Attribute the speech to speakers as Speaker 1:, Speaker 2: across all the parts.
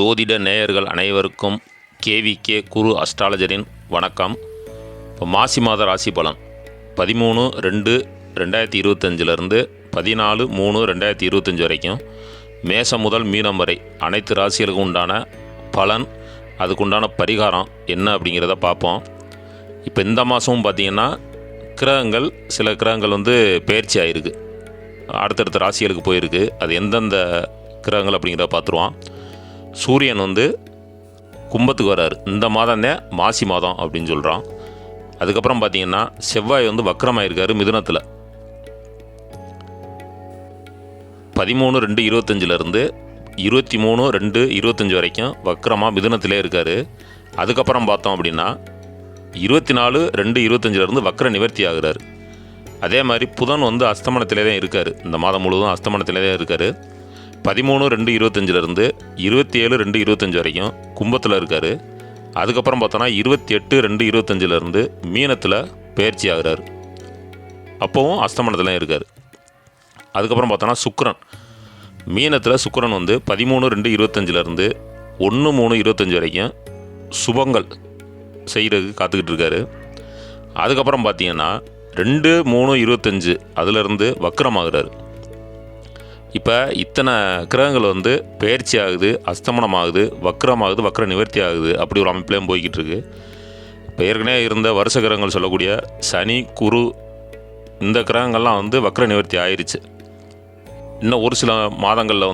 Speaker 1: ஜோதிட நேயர்கள் அனைவருக்கும் கேவிகே குரு அஸ்ட்ராலஜரின் வணக்கம். இப்போ மாசி மாத ராசி பலன் 13/2/2025 14/3/2025 வரைக்கும் மேசம் முதல் மீனம் வரை அனைத்து ராசிகளுக்கும் உண்டான பலன், அதுக்குண்டான பரிகாரம் என்ன அப்படிங்கிறத பார்ப்போம். இப்போ இந்த மாதமும் பார்த்திங்கன்னா சில கிரகங்கள் பெயர்ச்சி ஆகிருக்கு, அடுத்தடுத்த ராசிகளுக்கு போயிருக்கு. அது எந்தெந்த கிரகங்கள் அப்படிங்கிறத பார்த்துருவான். சூரியன் கும்பத்துக்கு வர்றாரு. இந்த மாதம் தான் மாசி மாதம் அப்படின்னு சொல்கிறான். அதுக்கப்புறம் பார்த்திங்கன்னா செவ்வாய் வக்ரமாயிருக்காரு மிதுனத்தில். 13/2/25 23/2/25 வரைக்கும் வக்ரமாக மிதுனத்திலே இருக்கார். அதுக்கப்புறம் பார்த்தோம் அப்படின்னா 24/2/25 வக்ர நிவர்த்தி ஆகிறார். அதே மாதிரி புதன் அஸ்தமனத்திலே தான் இருக்கார். இந்த மாதம் முழுவதும் அஸ்தமனத்திலே தான் இருக்கார். 13/2/25 27/2/25 வரைக்கும் கும்பத்தில் இருக்கார். அதுக்கப்புறம் பார்த்தோன்னா 28/2/25 மீனத்தில் பயிற்சி ஆகிறார். அப்போவும் அஸ்தமனத்தில் இருக்கார். அதுக்கப்புறம் பார்த்தோன்னா சுக்கிரன் மீனத்தில் 13/2/25 1/3/25 வரைக்கும் சுபங்கள் செய்கிறதுக்கு காத்துக்கிட்டு இருக்காரு. அதுக்கப்புறம் பார்த்தீங்கன்னா 2/3/25 அதிலிருந்து வக்ரமாகிறார். இப்போ இத்தனை கிரகங்கள் பயிற்சி ஆகுது, அஸ்தமனம் ஆகுது, வக்ரமாகுது, வக்ர நிவர்த்தி ஆகுது, அப்படி ஒரு அமைப்புலேயும் போய்கிட்டு இருக்கு. இப்போ ஏற்கனவே இருந்த வருஷ கிரகங்கள் சொல்லக்கூடிய சனி, குரு, இந்த கிரகங்கள்லாம் வக்ர நிவர்த்தி ஆயிடுச்சு. இன்னும் ஒரு சில மாதங்களில்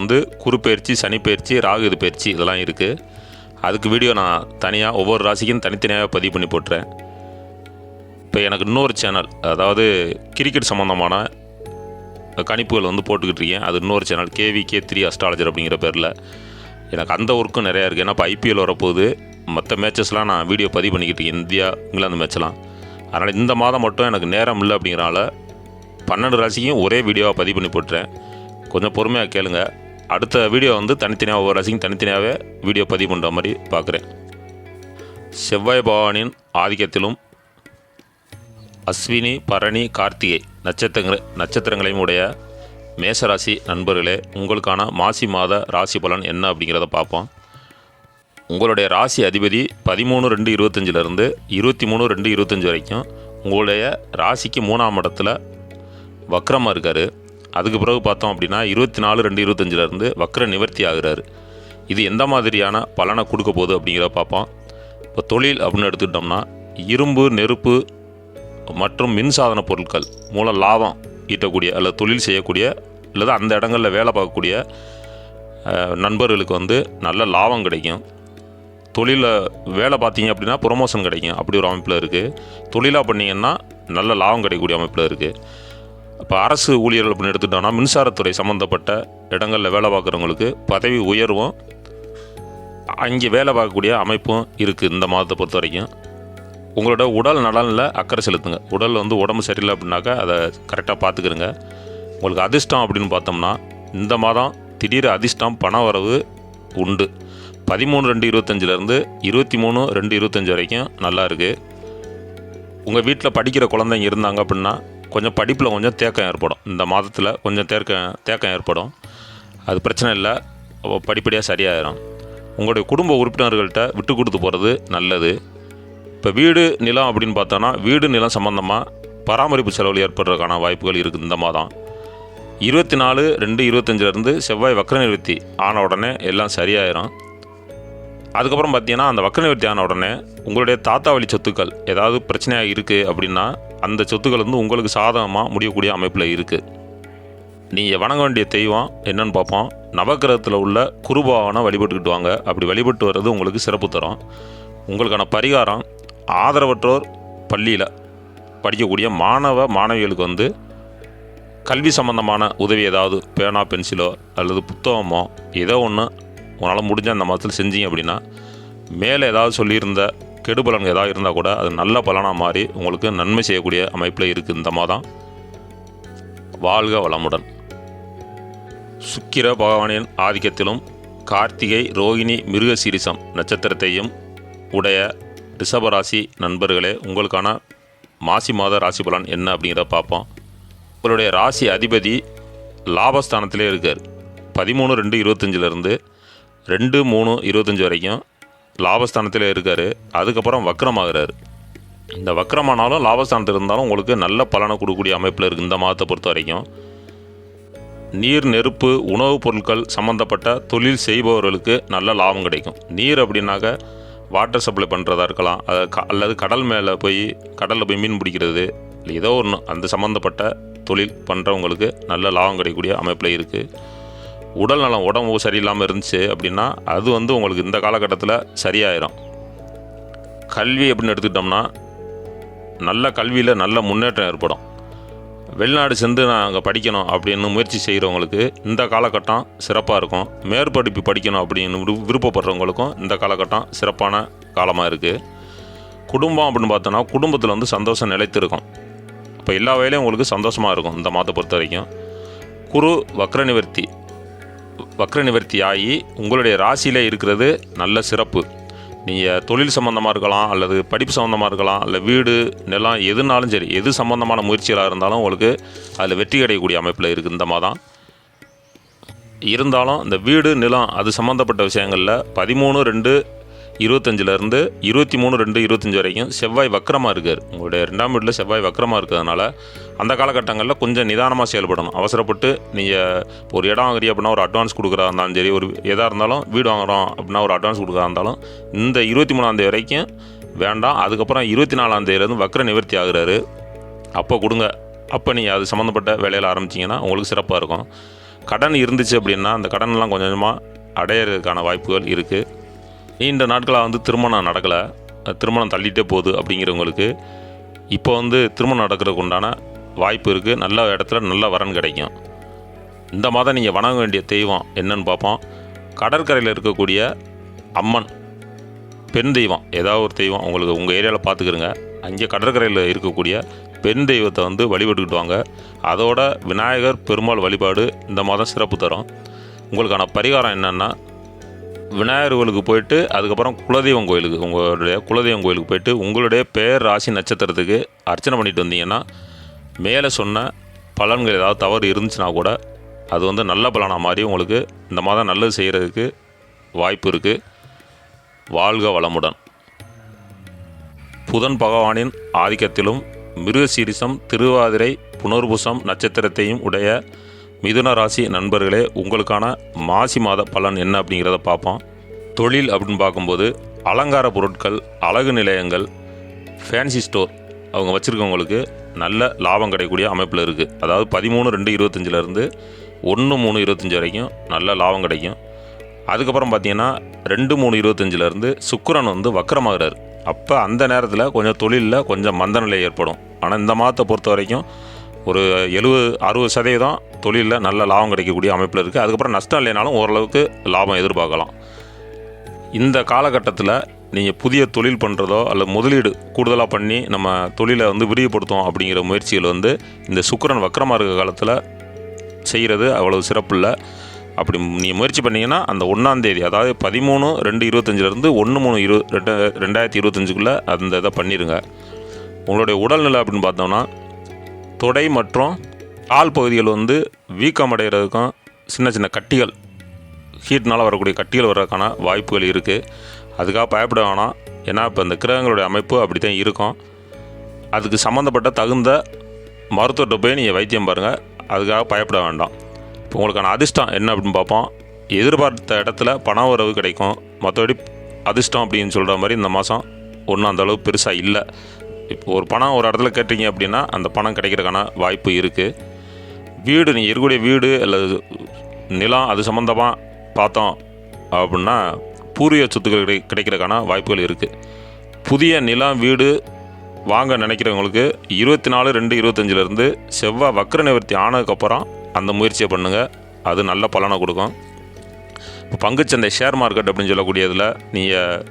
Speaker 1: குரு பயிற்சி, சனி பயிற்சி, ராகு பயிற்சி இதெல்லாம் இருக்குது. அதுக்கு வீடியோ நான் தனியாக ஒவ்வொரு ராசிக்கும் தனித்தனியாக பதிவு பண்ணி போட்டுறேன். இப்போ எனக்கு இன்னொரு சேனல், அதாவது கிரிக்கெட் சம்மந்தமான கணிப்புகள் போட்டுக்கிட்டு இருக்கேன். அது இன்னொரு சேனல் கேவிகே 3 அஸ்ட்ராலஜர் அப்படிங்கிற பேரில். எனக்கு அந்த ஒர்க்கும் நிறையா இருக்குது. ஏன்னா இப்போ ஐபிஎல் வரப்போகுது, மற்ற மேட்சஸ்லாம் நான் வீடியோ பதிவு பண்ணிக்கிட்டு இருக்கேன், இந்தியா இங்கிலாந்து மேட்ச்லாம். அதனால் இந்த மாதம் மட்டும் எனக்கு நேரம் இல்லை அப்படிங்கிறனால 12 ராசிக்கும் ஒரே வீடியோவாக பதிவு பண்ணி போட்டுறேன். கொஞ்சம் பொறுமையாக கேளுங்க. அடுத்த வீடியோ தனித்தனியாக ஒவ்வொரு ராசிக்கும் தனித்தனியாகவே வீடியோ பதிவு பண்ணுற மாதிரி பார்க்குறேன். செவ்வாய் பகவானின் ஆதிக்கத்திலும் அஸ்வினி, பரணி, கார்த்திகை நட்சத்திரங்களையும் உடைய மேசராசி நண்பர்களே, உங்களுக்கான மாசி மாத ராசி பலன் என்ன அப்படிங்கிறத பார்ப்போம். உங்களுடைய ராசி அதிபதி 13/2/25 23/2/25 வரைக்கும் உங்களுடைய ராசிக்கு 3ஆம் இடத்துல வக்ரமாக இருக்கார். அதுக்கு பிறகு பார்த்தோம் அப்படின்னா 24/2/25 வக்ர நிவர்த்தி ஆகிறாரு. இது எந்த மாதிரியான பலனை கொடுக்க போகுது அப்படிங்கிறத பார்ப்போம். இப்போ தொழில் அப்படின்னு எடுத்துக்கிட்டோம்னா இரும்பு, நெருப்பு மற்றும் மின்சாதன பொருட்கள் மூலம் லாபம் ஈட்டக்கூடிய அல்லது தொழில் செய்யக்கூடிய அல்லது அந்த இடங்களில் வேலை பார்க்கக்கூடிய நண்பர்களுக்கு நல்ல லாபம் கிடைக்கும். தொழிலில் வேலை பார்த்தீங்க அப்படின்னா ப்ரொமோஷன் கிடைக்கும், அப்படி ஒரு அமைப்பில் இருக்குது. தொழிலாக பண்ணிங்கன்னா நல்ல லாபம் கிடைக்கக்கூடிய அமைப்பில் இருக்குது. இப்போ அரசு ஊழியர்கள் அப்படின்னு எடுத்துக்கிட்டோம்னா மின்சாரத்துறை சம்மந்தப்பட்ட இடங்களில் வேலை பார்க்குறவங்களுக்கு பதவி உயர்வும் அங்கே வேலை பார்க்கக்கூடிய அமைப்பும் இருக்குது. இந்த மாதத்தை பொறுத்த வரைக்கும் உங்களோட உடல் நலனில் அக்கறை செலுத்துங்க. உடல் உடம்பு சரியில்லை அப்படின்னாக்கா அதை கரெக்டாக பார்த்துக்கிறங்க. உங்களுக்கு அதிர்ஷ்டம் அப்படின்னு பார்த்தோம்னா இந்த மாதம் திடீர் அதிர்ஷ்டம் பண வரவு உண்டு. 13/2/25 23/2/25 வரைக்கும் நல்லா இருக்குது. உங்கள் வீட்டில் படிக்கிற குழந்தைங்க இருந்தாங்க அப்படின்னா கொஞ்சம் படிப்பில் கொஞ்சம் தேக்கம் ஏற்படும். இந்த மாதத்தில் கொஞ்சம் தேக்கம் ஏற்படும். அது பிரச்சனை இல்லை, படிப்படியாக சரியாயிடும். உங்களுடைய குடும்ப உறுப்பினர்கள்ட்ட விட்டு கொடுத்து போகிறது நல்லது. இப்போ வீடு நிலம் அப்படின்னு பார்த்தோன்னா வீடு நிலம் சம்மந்தமாக பராமரிப்பு செலவில் ஏற்படுறதுக்கான வாய்ப்புகள் இருக்குது இந்த மாதம். 24/2/25 செவ்வாய் வக்ர நிவர்த்தி ஆன உடனே எல்லாம் சரியாயிடும். அதுக்கப்புறம் பார்த்தீங்கன்னா அந்த வக்ர நிவர்த்தி ஆன உடனே உங்களுடைய தாத்தா வழி சொத்துக்கள் ஏதாவது பிரச்சனையாக இருக்குது அப்படின்னா அந்த சொத்துக்கள் உங்களுக்கு சாதகமாக முடியக்கூடிய அமைப்பில் இருக்குது. நீங்கள் வணங்க வேண்டிய தெய்வம் என்னன்னு பார்ப்போம். நவக்கிரகத்தில் உள்ள குருபாவனை வழிபட்டுக்கிட்டு வாங்க. அப்படி வழிபட்டு வர்றது உங்களுக்கு சிறப்பு தரும். உங்களுக்கான பரிகாரம், ஆதரவற்றோர் பள்ளியில் படிக்கக்கூடிய மாணவிகளுக்கு கல்வி சம்பந்தமான உதவி, ஏதாவது பேனா, பென்சிலோ அல்லது புத்தகமோ ஏதோ ஒன்று உங்களால் முடிஞ்ச அந்த மாதத்தில் செஞ்சீங்க அப்படின்னா மேலே ஏதாவது சொல்லியிருந்த கெடுபலன் ஏதாவது இருந்தால் கூட அது நல்ல பலனாக மாறி உங்களுக்கு நன்மை செய்யக்கூடிய அமைப்பில் இருக்குது இந்த மாதம். வாழ்க வளமுடன். சுக்கிர பகவானின் ஆதிக்கத்திலும் கார்த்திகை, ரோகிணி, மிருகசீரிசம் நட்சத்திரத்தையும் உடைய ரிஷபராசி நண்பர்களே, உங்களுக்கான மாசி மாத ராசி பலன் என்ன அப்படிங்கிறத பார்ப்போம். உங்களுடைய ராசி அதிபதி லாபஸ்தானத்திலே இருக்கார். 13/2/25 2, 3, 25 வரைக்கும் லாபஸ்தானத்தில் இருக்கார். அதுக்கப்புறம் வக்ரமாகிறார். இந்த வக்ரமானாலும் லாபஸ்தானத்தில் இருந்தாலும் உங்களுக்கு நல்ல பலனை கொடுக்கக்கூடிய அமைப்பில் இருக்குது இந்த மாதத்தை பொறுத்த வரைக்கும். நீர், நெருப்பு, உணவுப் பொருட்கள் சம்மந்தப்பட்ட தொழில் செய்பவர்களுக்கு நல்ல லாபம் கிடைக்கும். நீர் அப்படின்னாக்க வாட்டர் சப்ளை பண்ணுறதா இருக்கலாம், அல்லது கடல் மேலே போய் கடலில் போய் மீன் பிடிக்கிறது, ஏதோ ஒன்று அந்த சம்மந்தப்பட்ட தொழில் பண்ணுறவங்களுக்கு நல்ல லாபம் கிடைக்கக்கூடிய அமைப்பில் இருக்குது. உடல் நலம், உடம்பு சரியில்லாமல் இருந்துச்சு அப்படின்னா அது உங்களுக்கு இந்த காலகட்டத்தில் சரியாயிரும். கல்வி அப்படின்னு எடுத்துக்கிட்டோம்னா நல்ல கல்வியில் நல்ல முன்னேற்றம் ஏற்படும். வெளிநாடு சென்று நாங்கள் படிக்கணும் அப்படின்னு முயற்சி செய்கிறவங்களுக்கு இந்த காலகட்டம் சிறப்பாக இருக்கும். மேற்படிப்பு படிக்கணும் அப்படின்னு விருப்பப்படுறவங்களுக்கும் இந்த காலகட்டம் சிறப்பான காலமாக இருக்குது. குடும்பம் அப்படின்னு பார்த்தோன்னா குடும்பத்தில் சந்தோஷம் நிலைத்திருக்கும். இப்போ எல்லா வேலையும் உங்களுக்கு சந்தோஷமாக இருக்கும் இந்த மாதத்தை பொறுத்த வரைக்கும். குரு வக்ர நிவர்த்தி ஆகி உங்களுடைய ராசியிலே இருக்கிறது நல்ல சிறப்பு. நீங்கள் தொழில் சம்மந்தமாக இருக்கலாம், அல்லது படிப்பு சம்மந்தமாக இருக்கலாம், இல்லை வீடு, நிலம், எதுனாலும் சரி, எது சம்மந்தமான முயற்சிகளாக இருந்தாலும் உங்களுக்கு அதில் வெற்றி கிடைக்கக்கூடிய அமைப்பில் இருக்குது இந்த மாதம். இருந்தாலும் இந்த வீடு, நிலம் அது சம்மந்தப்பட்ட விஷயங்களில் 13/2/25 23/2/25 வரைக்கும் செவ்வாய் வக்கரமாக இருக்கார். உங்களுடைய 2ஆம் வீட்டில் செவ்வாய் வக்கரமாக இருக்கிறதுனால அந்த காலகட்டங்களில் கொஞ்சம் நிதானமாக செயல்படணும். அவசரப்பட்டு நீங்கள் ஒரு இடம் வாங்குறீங்க அப்படின்னா ஒரு அட்வான்ஸ் கொடுக்குறதா இருந்தாலும் சரி, ஒரு எதாக இருந்தாலும் வீடு வாங்குகிறோம் அப்படின்னா ஒரு அட்வான்ஸ் கொடுக்குறதா இருந்தாலும் இந்த 23ஆம் தேதி வரைக்கும் வேண்டாம். அதுக்கப்புறம் 24ஆம் தேதியிலேருந்து வக்கர நிவர்த்தி ஆகுறாரு, அப்போ கொடுங்க. அப்போ நீங்கள் அது சம்மந்தப்பட்ட வேலையில் ஆரம்பிச்சிங்கன்னா உங்களுக்கு சிறப்பாக இருக்கும். கடன் இருந்துச்சு அப்படின்னா அந்த கடனெல்லாம் கொஞ்சம் கொஞ்சமாக அடையிறதுக்கான வாய்ப்புகள் இருக்குது. நீண்ட நாட்களாக திருமணம் நடக்கலை, திருமணம் தள்ளிகிட்டே போகுது அப்படிங்கிறவங்களுக்கு இப்போ திருமணம் நடக்கிறதுக்கு உண்டான வாய்ப்பு இருக்குது. நல்ல இடத்துல நல்ல வரன் கிடைக்கும். இந்த மாதம் நீங்கள் வணங்க வேண்டிய தெய்வம் என்னன்னு பார்ப்போம். கடற்கரையில் இருக்கக்கூடிய அம்மன், பெண் தெய்வம், ஏதாவது ஒரு தெய்வம் உங்களுக்கு உங்கள் ஏரியாவில் பார்த்துக்கிறங்க. அங்கே கடற்கரையில் இருக்கக்கூடிய பெண் தெய்வத்தை வழிபட்டுக்கிட்டு வாங்க. அதோட விநாயகர் பெருமாள் வழிபாடு இந்த மாதம் சிறப்பு தரும். உங்களுக்கான பரிகாரம் என்னென்னா, விநாயகர்களுக்கு போயிட்டு அதுக்கப்புறம் குலதெய்வம் கோயிலுக்கு, உங்களுடைய குலதெய்வம் கோயிலுக்கு போயிட்டு உங்களுடைய பேர், ராசி, நட்சத்திரத்துக்கு அர்ச்சனை பண்ணிட்டு வந்தீங்கன்னா மேலே சொன்ன பலன்கள் ஏதாவது தவறு இருந்துச்சுன்னா கூட அது நல்ல பலனாக மாறி உங்களுக்கு இந்த மாதம் நல்லது செய்கிறதுக்கு வாய்ப்பு இருக்குது. வாழ்க வளமுடன். புதன் பகவானின் ஆதிக்கத்திலும் மிருகசீரிசம், திருவாதிரை, புனர்பூசம் நட்சத்திரத்தையும் உடைய மிதுன ராசி நண்பர்களே, உங்களுக்கான மாசி மாத பலன் என்ன அப்படிங்கிறத பார்ப்போம். தொழில் அப்படின்னு பார்க்கும்போது அலங்கார பொருட்கள், அழகு நிலையங்கள், ஃபேன்சி ஸ்டோர் அவங்க வச்சுருக்கவங்களுக்கு நல்ல லாபம் கிடைக்கக்கூடிய அமைப்பில் இருக்குது. அதாவது 13/2/25 1/3/25 வரைக்கும் நல்ல லாபம் கிடைக்கும். அதுக்கப்புறம் பார்த்திங்கன்னா 2/3/25 சுக்கிரன் வக்கரமாகிறார். அப்போ அந்த நேரத்தில் கொஞ்சம் தொழிலில் கொஞ்சம் மந்தநிலை ஏற்படும். ஆனால் இந்த மாதத்தை பொறுத்த வரைக்கும் ஒரு 70-60% தொழிலில் நல்ல லாபம் கிடைக்கக்கூடிய அமைப்பில் இருக்குது. அதுக்கப்புறம் நஷ்டம் இல்லைனாலும் ஓரளவுக்கு லாபம் எதிர்பார்க்கலாம். இந்த காலகட்டத்தில் நீங்கள் புதிய தொழில் பண்ணுறதோ அல்லது முதலீடு கூடுதலாக பண்ணி நம்ம தொழிலை விரிவுபடுத்தும் அப்படிங்கிற முயற்சிகள் இந்த சுக்கிரன் வக்கரமாக இருக்கிற காலத்தில் செய்கிறது அவ்வளவு சிறப்பு இல்லை. அப்படி நீங்கள் முயற்சி பண்ணிங்கன்னா அந்த 1ஆம் தேதி, அதாவது 13/2/25 1/3/2025 அந்த இதை பண்ணிடுங்க. உங்களுடைய உடல்நிலை அப்படின்னு பார்த்தோம்னா தொடை மற்றும் கால் பகுதிகள் வீக்கம் அடைகிறதுக்கும் சின்ன சின்ன கட்டிகள், ஹீட்னால் வரக்கூடிய கட்டிகள் வர்றதுக்கான வாய்ப்புகள் இருக்குது. அதுக்காக பயப்பட வேணாம். ஏன்னா இப்போ இந்த கிரகங்களுடைய அமைப்பு அப்படி தான் இருக்கும். அதுக்கு சம்மந்தப்பட்ட தகுந்த மருத்துவத்தை போய் நீங்கள் வைத்தியம் பாருங்கள். அதுக்காக பயப்பட வேண்டாம். இப்போ உங்களுக்கான அதிர்ஷ்டம் என்ன அப்படின்னு பார்ப்போம். எதிர்பார்த்த இடத்துல பண உறவு கிடைக்கும். மற்றபடி அதிர்ஷ்டம் அப்படின்னு சொல்கிற மாதிரி இந்த மாதம் ஒன்றும் அந்தளவு பெருசாக இல்லை. இப்போ ஒரு பணம் ஒரு இடத்துல கேட்டீங்க அப்படின்னா அந்த பணம் கிடைக்கிறதுக்கான வாய்ப்பு இருக்குது. வீடு, நீங்கள் இருக்கக்கூடிய வீடு அல்லது நிலம் அது சம்மந்தமாக பார்த்தோம் அப்படின்னா பூர்வீக சொத்துக்கள் கிடைக்கிறதுக்கான வாய்ப்புகள் இருக்குது. புதிய நிலம், வீடு வாங்க நினைக்கிறவங்களுக்கு 24/2/25 செவ்வாய் வக்ர நிவர்த்தி ஆனதுக்கப்புறம் அந்த முயற்சியை பண்ணுங்கள். அது நல்ல பலனை கொடுக்கும். இப்போ பங்குச்சந்தை, ஷேர் மார்க்கெட் அப்படின்னு சொல்லக்கூடியதில் நீங்கள்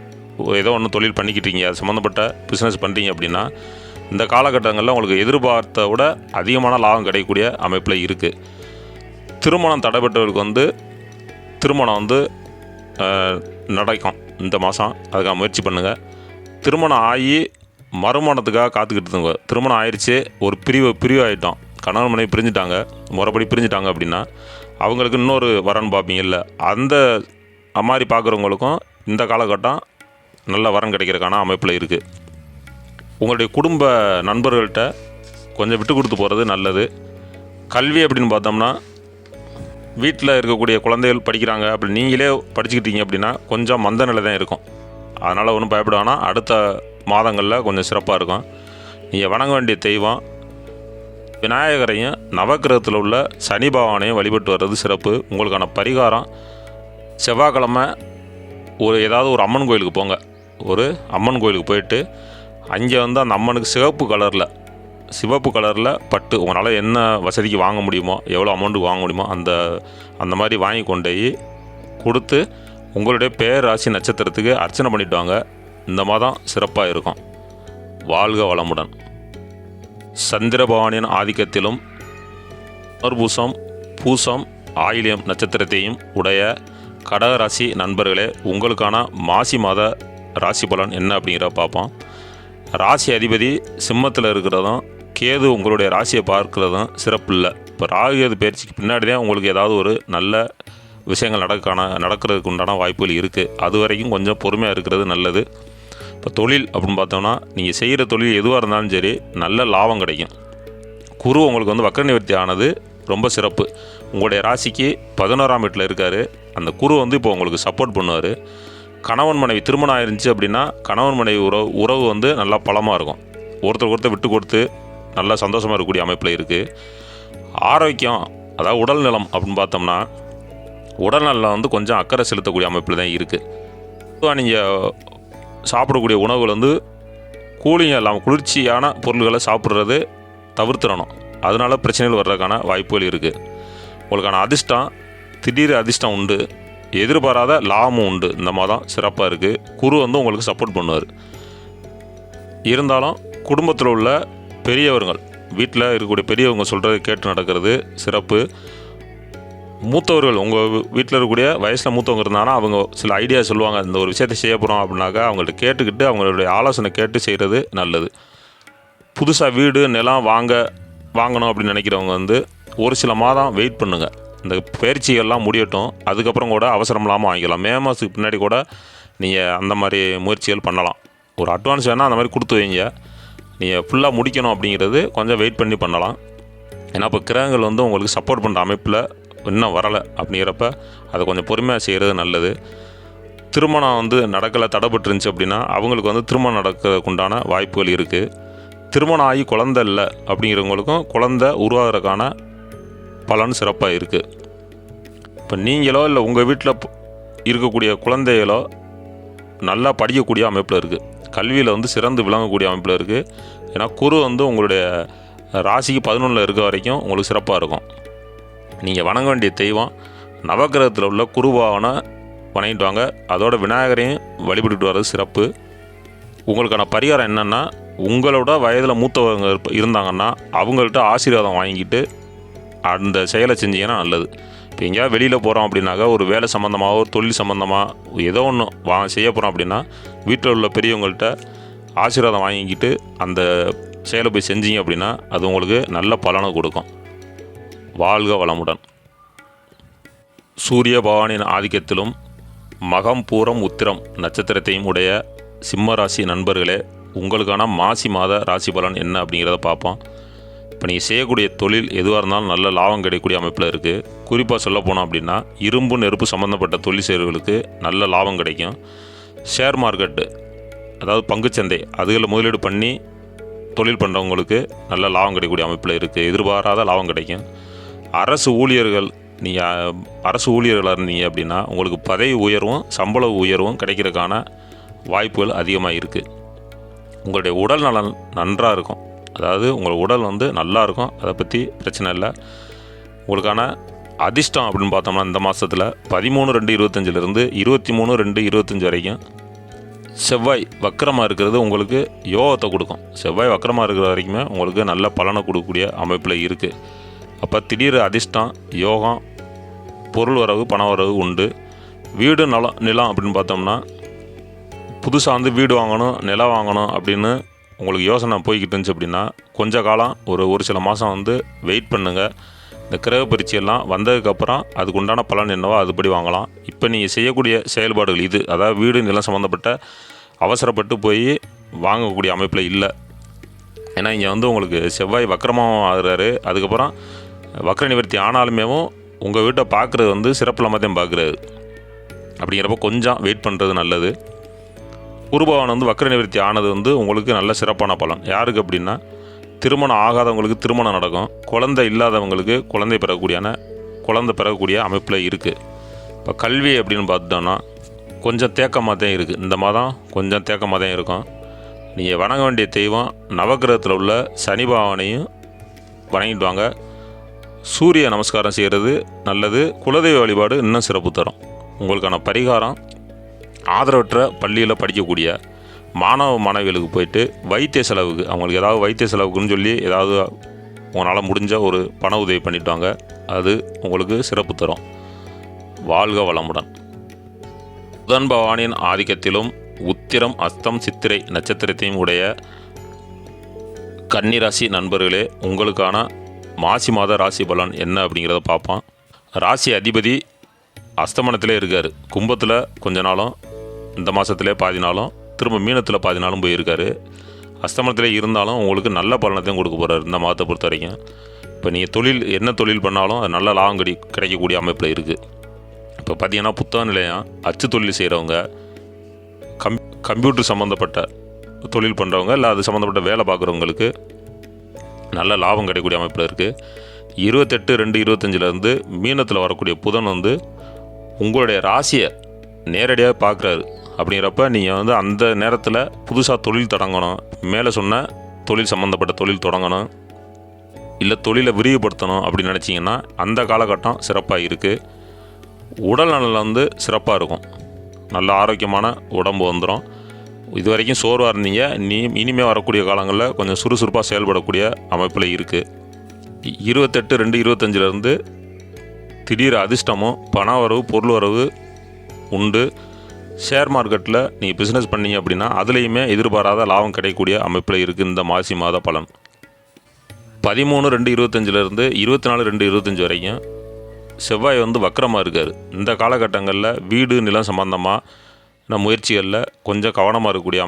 Speaker 1: ஏதோ ஒன்று தொழில் பண்ணிக்கிட்டீங்க, அது சம்மந்தப்பட்ட பிஸ்னஸ் பண்ணுறீங்க அப்படின்னா இந்த காலகட்டங்களில் உங்களுக்கு எதிர்பார்த்த விட அதிகமான லாபம் கிடைக்கக்கூடிய அமைப்பில் இருக்குது. திருமணம் தடைப்பட்டவர்களுக்கு திருமணம் நடக்கும் இந்த மாதம். அதுக்காக முயற்சி பண்ணுங்கள். திருமணம் ஆகி மறுமணத்துக்காக காத்துக்கிட்டு இருந்தவங்க, திருமணம் ஆயிடுச்சு, ஒரு பிரிவு ஆகிட்டோம், கணவன் மனைவி பிரிஞ்சுட்டாங்க, முறைப்படி பிரிஞ்சுட்டாங்க அப்படின்னா அவங்களுக்கு இன்னொரு வரன் பார்ப்பீங்கல்ல, அந்த அம்மாரி பார்க்குறவங்களுக்கும் இந்த காலகட்டம் நல்ல வரன் கிடைக்கிறதுக்கான அமைப்பில் இருக்குது. உங்களுடைய குடும்ப நண்பர்கள்ட்ட கொஞ்சம் விட்டு கொடுத்து போகிறது நல்லது. கல்வி அப்படின்னு பார்த்தோம்னா வீட்டில் இருக்கக்கூடிய குழந்தைகள் படிக்கிறாங்க, அப்படி நீங்களே படிச்சுக்கிட்டீங்க அப்படின்னா கொஞ்சம் மந்த நிலை தான் இருக்கும். அதனால் ஒன்றும் பயப்பட வேணாம். அடுத்த மாதங்களில் கொஞ்சம் சிறப்பாக இருக்கும். நீங்கள் வணங்க வேண்டிய தெய்வம் விநாயகரையும் நவக்கிரகத்தில் உள்ள சனி பகவானையும் வழிபட்டு வர்றது சிறப்பு. உங்களுக்கான பரிகாரம் செவ்வாய்க்கிழமை ஏதாவது ஒரு அம்மன் கோயிலுக்கு போங்க. ஒரு அம்மன் கோயிலுக்கு போயிட்டு அங்கே வந்து அந்த அம்மனுக்கு சிவப்பு கலரில் பட்டு உங்களால் என்ன வசதிக்கு வாங்க முடியுமோ, எவ்வளோ அமௌண்ட்டுக்கு வாங்க முடியுமோ அந்த மாதிரி வாங்கி கொண்டு போய் கொடுத்து உங்களுடைய பேர் ராசி நட்சத்திரத்துக்கு அர்ச்சனை பண்ணிட்டு வாங்க. இந்த மாதம் சிறப்பாக இருக்கும். வாழ்க வளமுடன். சந்திர பகவானின் ஆதிக்கத்திலும் புனர்பூசம், பூசம், ஆயில்யம் நட்சத்திரத்தையும் உடைய கடகராசி நண்பர்களே, உங்களுக்கான மாசி மாத ராசி பலன் என்ன அப்படிங்கிற பார்ப்போம். ராசி அதிபதி சிம்மத்தில் இருக்கிறதும் கேது உங்களுடைய ராசியை பார்க்கிறதும் சிறப்பு இல்லை. இப்போ ராகு பயிற்சிக்கு பின்னாடி தான் உங்களுக்கு ஏதாவது ஒரு நல்ல விஷயங்கள் நடக்கிறதுக்கு உண்டான வாய்ப்புகள் இருக்குது. அது வரைக்கும் கொஞ்சம் பொறுமையாக இருக்கிறது நல்லது. இப்போ தொழில் அப்படின்னு பார்த்தோம்னா நீங்கள் செய்கிற தொழில் எதுவாக இருந்தாலும் சரி நல்ல லாபம் கிடைக்கும். குரு உங்களுக்கு வந்து வக்ர நிவர்த்தி ஆனது ரொம்ப சிறப்பு. உங்களுடைய ராசிக்கு 11ஆம் வீட்டில் இருக்கார். அந்த குரு வந்து இப்போ உங்களுக்கு சப்போர்ட் பண்ணுவார். கணவன் மனைவி திருமணம் ஆயிருந்துச்சு அப்படின்னா கணவன் மனைவி உறவு வந்து நல்லா பலமாக இருக்கும். ஒருத்தர் விட்டு கொடுத்து நல்லா சந்தோஷமாக இருக்கக்கூடிய அமைப்பில் இருக்குது. ஆரோக்கியம், அதாவது உடல் நலம் அப்படின்னு பார்த்தோம்னா உடல் நலம் வந்து கொஞ்சம் அக்கறை செலுத்தக்கூடிய அமைப்பில் தான் இருக்குது. பொதுவாக நீங்கள் சாப்பிடக்கூடிய உணவுகள் வந்து கூலிங் இல்லாமல் குளிர்ச்சியான பொருள்களை சாப்பிட்றது தவிர்த்துடணும். அதனால பிரச்சனைகள் வர்றதுக்கான வாய்ப்புகள் இருக்குது. உங்களுக்கான அதிர்ஷ்டம், திடீர் அதிர்ஷ்டம் உண்டு. எதிர்பாராத லாபமும் உண்டு. இந்த மாதம் சிறப்பாக இருக்குது. குரு வந்து உங்களுக்கு சப்போர்ட் பண்ணுவார். இருந்தாலும் குடும்பத்தில் உள்ள பெரியவர்கள், வீட்டில் இருக்கக்கூடிய பெரியவங்க சொல்கிறத கேட்டு நடக்கிறது சிறப்பு. மூத்தவர்கள், உங்கள் வீட்டில் இருக்கக்கூடிய வயசில் மூத்தவங்க இருந்தாங்கன்னா அவங்க சில ஐடியா சொல்லுவாங்க. இந்த ஒரு விஷயத்தை செய்ய போகிறோம் அப்படின்னாக்கா அவங்கள்ட்ட கேட்டுக்கிட்டு அவங்களுடைய ஆலோசனை கேட்டு செய்கிறது நல்லது. புதுசாக வீடு நிலம் வாங்கணும் அப்படின்னு நினைக்கிறவங்க வந்து ஒரு சில மாதம் வெயிட் பண்ணுங்கள். இந்த பயிற்சிகள்லாம் முடியட்டும். அதுக்கப்புறம் கூட அவசரம் இல்லாமல் வாங்கிக்கலாம். மே மாதத்துக்கு பின்னாடி கூட நீங்கள் அந்த மாதிரி முயற்சிகள் பண்ணலாம். ஒரு அட்வான்ஸ் வேணால் அந்த மாதிரி கொடுத்து வைங்க. நீங்கள் ஃபுல்லாக முடிக்கணும் அப்படிங்கிறது கொஞ்சம் வெயிட் பண்ணி பண்ணலாம். ஏன்னா இப்போ கிரகங்கள் வந்து உங்களுக்கு சப்போர்ட் பண்ணுற அமைப்பில் இன்னும் வரலை. அப்படிங்கிறப்ப அதை கொஞ்சம் பொறுமையாக செய்கிறது நல்லது. திருமணம் வந்து நடக்கலை, தடைப்பட்டுருந்துச்சு அப்படின்னா அவங்களுக்கு வந்து திருமணம் நடக்கிறதுக்கு உண்டான வாய்ப்புகள் இருக்குது. திருமணம் ஆகி குழந்தை இல்லை அப்படிங்கிறவங்களுக்கும் குழந்தை உருவாகிறதுக்கான பலன் சிறப்பாக இருக்குது. இப்போ நீங்களோ இல்லை உங்கள் வீட்டில் இருக்கக்கூடிய குழந்தைகளோ நல்லா படிக்கக்கூடிய அமைப்பில் இருக்குது. கல்வியில் வந்து சிறந்து விளங்கக்கூடிய அமைப்பில் இருக்குது. ஏன்னா குரு வந்து உங்களுடைய ராசிக்கு 11ல் இருக்க வரைக்கும் உங்களுக்கு சிறப்பாக இருக்கும். நீங்கள் வணங்க வேண்டிய தெய்வம் நவக்கிரகத்தில் உள்ள குருபாவனை வணங்கிட்டு வாங்க. அதோட விநாயகரையும் வழிபட்டுட்டு வர்றது சிறப்பு. உங்களுக்கான பரிகாரம் என்னென்னா, உங்களோட வயதில் மூத்தவங்க இருந்தாங்கன்னா அவங்கள்ட்ட ஆசீர்வாதம் வாங்கிட்டு அந்த செயலை செஞ்சீங்கன்னா நல்லது. இப்போ எங்கேயாவது வெளியில் போகிறோம் அப்படின்னாக்கா ஒரு வேலை சம்மந்தமாக ஒரு தொழில் சம்மந்தமாக ஏதோ ஒன்று செய்ய போகிறோம் அப்படின்னா வீட்டில் உள்ள பெரியவங்கள்ட்ட ஆசீர்வாதம் வாங்கிக்கிட்டு அந்த செயலை போய் செஞ்சீங்க அப்படின்னா அது உங்களுக்கு நல்ல பலனை கொடுக்கும். வாழ்க வளமுடன். சூரிய பகவானின் ஆதிக்கத்திலும் மகம், பூரம், உத்திரம் நட்சத்திரத்தையும் உடைய சிம்ம ராசி நண்பர்களே, உங்களுக்கான மாசி மாத ராசி பலன் என்ன அப்படிங்கிறத பார்ப்போம். இப்போ நீங்கள் செய்யக்கூடிய தொழில் எதுவாக இருந்தாலும் நல்ல லாபம் கிடைக்கக்கூடிய அமைப்பில் இருக்குது. குறிப்பாக சொல்ல போனோம் அப்படின்னா இரும்பு நெருப்பு சம்மந்தப்பட்ட தொழில் செய்கிறவர்களுக்கு நல்ல லாபம் கிடைக்கும். ஷேர் மார்க்கெட்டு, அதாவது பங்குச்சந்தை, அதுகளில் முதலீடு பண்ணி தொழில் பண்ணுறவங்களுக்கு நல்ல லாபம் கிடைக்கக்கூடிய அமைப்பில் இருக்குது. எதிர்பாராத லாபம் கிடைக்கும். அரசு ஊழியர்கள், நீங்கள் அரசு ஊழியர்களாக இருந்தீங்க அப்படின்னா உங்களுக்கு பதவி உயர்வும் சம்பள உயர்வும் கிடைக்கிறதுக்கான வாய்ப்புகள் அதிகமாக இருக்குது. உங்களுடைய உடல் நலன் நன்றாக இருக்கும். அதாவது உங்கள் உடல் வந்து நல்லா இருக்கும். அதை பற்றி பிரச்சனை இல்லை. உங்களுக்கான அதிர்ஷ்டம் அப்படின்னு பார்த்தோம்னா இந்த மாதத்தில் 13/2/25 23/2/25 வரைக்கும் செவ்வாய் வக்கரமாக இருக்கிறது உங்களுக்கு யோகத்தை கொடுக்கும். செவ்வாய் வக்கரமாக இருக்கிற வரைக்குமே உங்களுக்கு நல்ல பலனை கொடுக்கக்கூடிய அமைப்பில் இருக்குது. அப்போ திடீர் அதிர்ஷ்டம், யோகம், பொருள் வரவு, பண வரவு உண்டு. வீடு நிலம் அப்படின்னு பார்த்தோம்னா புதுசாக வந்து வீடு வாங்கணும், நிலம் வாங்கணும் அப்படின்னு உங்களுக்கு யோசனை போய்கிட்டு இருந்துச்சு அப்படின்னா கொஞ்ச காலம் ஒரு சில மாதம் வந்து வெயிட் பண்ணுங்கள். இந்த கிரக பயிற்சியெல்லாம் வந்ததுக்கப்புறம் அதுக்கு உண்டான பலன் என்னவோ அதுபடி வாங்கலாம். இப்போ நீங்கள் செய்யக்கூடிய செயல்பாடுகள் இது, அதாவது வீடு நிலம் சம்மந்தப்பட்ட அவசரப்பட்டு போய் வாங்கக்கூடிய அமைப்பில் இல்லை. ஏன்னா இங்கே வந்து உங்களுக்கு செவ்வாய் வக்கரமாக ஆகுறாரு. அதுக்கப்புறம் வக்கர நிவர்த்தி ஆனாலுமேவும் உங்கள் வீட்டை பார்க்குறது வந்து சிறப்பில்லாமல் தான் பார்க்குறாரு. அப்படிங்கிறப்ப கொஞ்சம் வெயிட் பண்ணுறது நல்லது. குருபவன் வந்து வக்கர நிவர்த்தி ஆனது வந்து உங்களுக்கு நல்ல சிறப்பான பலன். யாருக்கு அப்படின்னா, திருமணம் ஆகாதவங்களுக்கு திருமணம் நடக்கும், குழந்தை இல்லாதவங்களுக்கு குழந்தை பெறக்கூடிய அமைப்பில் இருக்குது. இப்போ கல்வி அப்படின்னு பார்த்துட்டோன்னா கொஞ்சம் தேக்கமாக தான் இருக்குது. இந்த மாதம் கொஞ்சம் தேக்கமாக தான் இருக்கும். நீங்கள் வணங்க வேண்டிய தெய்வம் நவக்கிரகத்தில் உள்ள சனி பகவானையும் வணங்கிட்டு வாங்க. சூரிய நமஸ்காரம் செய்கிறது நல்லது. குலதெய்வ வழிபாடு இன்னும் சிறப்பு தரும். உங்களுக்கான பரிகாரம், ஆதரவற்ற பள்ளியில் படிக்கக்கூடிய மாணவ மாணவிகளுக்கு போயிட்டு வைத்திய செலவுக்கு, அவங்களுக்கு ஏதாவது வைத்திய செலவுக்குன்னு சொல்லி ஏதாவது உங்களால் முடிஞ்ச ஒரு பண உதவி பண்ணிட்டு வாங்க. அது உங்களுக்கு சிறப்பு தரும். வாழ்க வளமுடன். புதன் பகவானின் ஆதிக்கத்திலும் உத்திரம் அஸ்தம் சித்திரை நட்சத்திரத்தையும் உடைய கன்னிராசி நண்பர்களே, உங்களுக்கான மாசி மாத ராசி பலன் என்ன அப்படிங்கிறத பார்ப்போம். ராசி அதிபதி அஸ்தமனத்திலே இருக்கார். கும்பத்தில் கொஞ்ச நாளும், இந்த மாதத்திலே பாதி நாளும், திரும்ப மீனத்தில் பாதி நாளும் போயிருக்காரு. அஸ்தமனத்திலே இருந்தாலும் உங்களுக்கு நல்ல பலனத்தையும் கொடுக்க போகிறார் இந்த மாதத்தை பொறுத்த வரைக்கும். இப்போ நீங்கள் என்ன தொழில் பண்ணாலும் அது நல்ல லாபம் கிடைக்கக்கூடிய அமைப்பில் இருக்குது. இப்போ பார்த்தீங்கன்னா புத்தக நிலையம், அச்சு தொழில் செய்கிறவங்க, கம்ப்யூட்டர் சம்மந்தப்பட்ட தொழில் பண்ணுறவங்க, இல்லை அது சம்மந்தப்பட்ட வேலை பார்க்குறவங்களுக்கு நல்ல லாபம் கிடைக்கக்கூடிய அமைப்பில் இருக்குது. 28/2/25 மீனத்தில் வரக்கூடிய புதன் வந்து உங்களுடைய ராசியை நேரடியாக பார்க்குறாரு. அப்படிங்கிறப்ப நீங்கள் வந்து அந்த நேரத்தில் புதுசாக தொழில் தொடங்கணும், மேலே சொன்ன தொழில் சம்மந்தப்பட்ட தொழில் தொடங்கணும், இல்லை தொழிலை விரிவுபடுத்தணும் அப்படின்னு நினச்சிங்கன்னா அந்த காலகட்டம் சிறப்பாக இருக்குது. உடல் நலம் வந்து சிறப்பாக இருக்கும். நல்ல ஆரோக்கியமான உடம்பு வந்துடும். இது வரைக்கும் சோர்வாக இருந்தீங்க, இனிமேல் வரக்கூடிய காலங்களில் கொஞ்சம் சுறுசுறுப்பாக செயல்படக்கூடிய அமைப்பில் இருக்குது. 28/2/25 திடீர் அதிர்ஷ்டமும் பண வரவு பொருள் வரவு உண்டு. ஷேர் மார்க்கெட்டில் நீங்கள் பிஸ்னஸ் பண்ணீங்க அப்படின்னா அதுலேயுமே எதிர்பாராத லாபம் கிடைக்கக்கூடிய அமைப்பில் இருக்குது இந்த மாசி மாத பலன். 13/2/25 24/2/25 வரைக்கும் செவ்வாய் வந்து வக்கரமாக இருக்கார். இந்த காலகட்டங்களில் வீடு நிலம் சம்பந்தமான முயற்சிகளில் கொஞ்சம் கவனமாக இருக்கக்கூடிய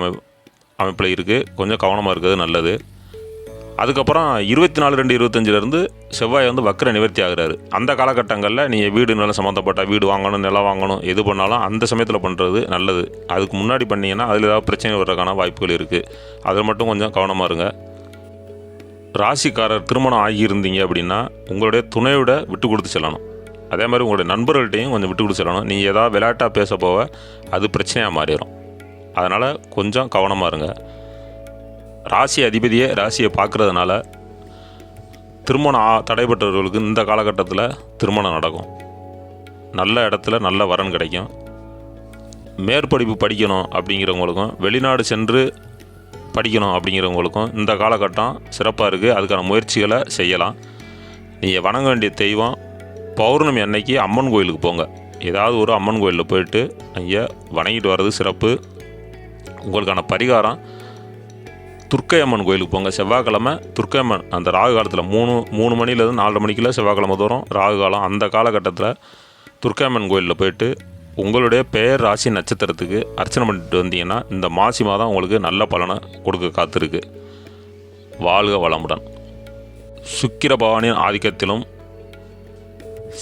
Speaker 1: அமைப்பில் இருக்குது. கொஞ்சம் கவனமாக இருக்கிறது நல்லது. அதுக்கப்புறம் 24/2/25 செவ்வாய் வந்து வக்கர நிவர்த்தி ஆகிறாரு. அந்த காலகட்டங்களில் நீங்கள் வீடு நிலம் சம்மந்தப்பட்ட வீடு வாங்கணும், நிலம் வாங்கணும், எது பண்ணாலும் அந்த சமயத்தில் பண்ணுறது நல்லது. அதுக்கு முன்னாடி பண்ணிங்கன்னா அதில் ஏதாவது பிரச்சனை வர்றதுக்கான வாய்ப்புகள் இருக்குது. அதில் மட்டும் கொஞ்சம் கவனமாக இருங்க. ராசிக்காரர் திருமணம் ஆகியிருந்தீங்க அப்படின்னா உங்களுடைய துணையோட விட்டு கொடுத்து செல்லணும். அதே மாதிரி உங்களுடைய நண்பர்கள்ட்டையும் கொஞ்சம் விட்டு கொடுத்து செல்லணும். நீங்கள் ஏதாவது விளையாட்டாக பேச போக அது பிரச்சனையாக மாறிடும். அதனால் கொஞ்சம் கவனமாக இருங்க. ராசி அதிபதியை ராசியை பார்க்குறதுனால திருமணம் தடைபட்டவர்களுக்கு இந்த காலகட்டத்தில் திருமணம் நடக்கும். நல்ல இடத்துல நல்ல வரன் கிடைக்கும். மேற்படிப்பு படிக்கணும் அப்படிங்கிறவங்களுக்கும், வெளிநாடு சென்று படிக்கணும் அப்படிங்கிறவங்களுக்கும் இந்த காலகட்டம் சிறப்பாக இருக்குது. அதுக்கான முயற்சிகளை செய்யலாம். நீங்கள் வணங்க வேண்டிய தெய்வம், பௌர்ணமி அன்னைக்கு அம்மன் கோயிலுக்கு போங்க. ஏதாவது ஒரு அம்மன் கோயிலில் போயிட்டு அங்கே வணங்கிட்டு வர்றது சிறப்பு. உங்களுக்கான பரிகாரம், துர்க்கை அம்மன் கோயிலுக்கு போங்க. செவ்வாய்க்கிழமை துர்க்கை அம்மன் அந்த ராகு காலத்தில் 3 மணிலேருந்து 4 மணிக்குள்ள செவ்வாய்க்கிழமை தோறும் ராகு காலம். அந்த காலகட்டத்தில் துர்க்கை அம்மன் கோயிலில் போயிட்டு உங்களுடைய பெயர் ராசி நட்சத்திரத்துக்கு அர்ச்சனை பண்ணிட்டு வந்தீங்கன்னா இந்த மாசி மாதம் உங்களுக்கு நல்ல பலனை கொடுக்க காத்திருக்கு. வாழ்க வளமுடன். சுக்கிர பகவானின் ஆதிக்கத்திலும்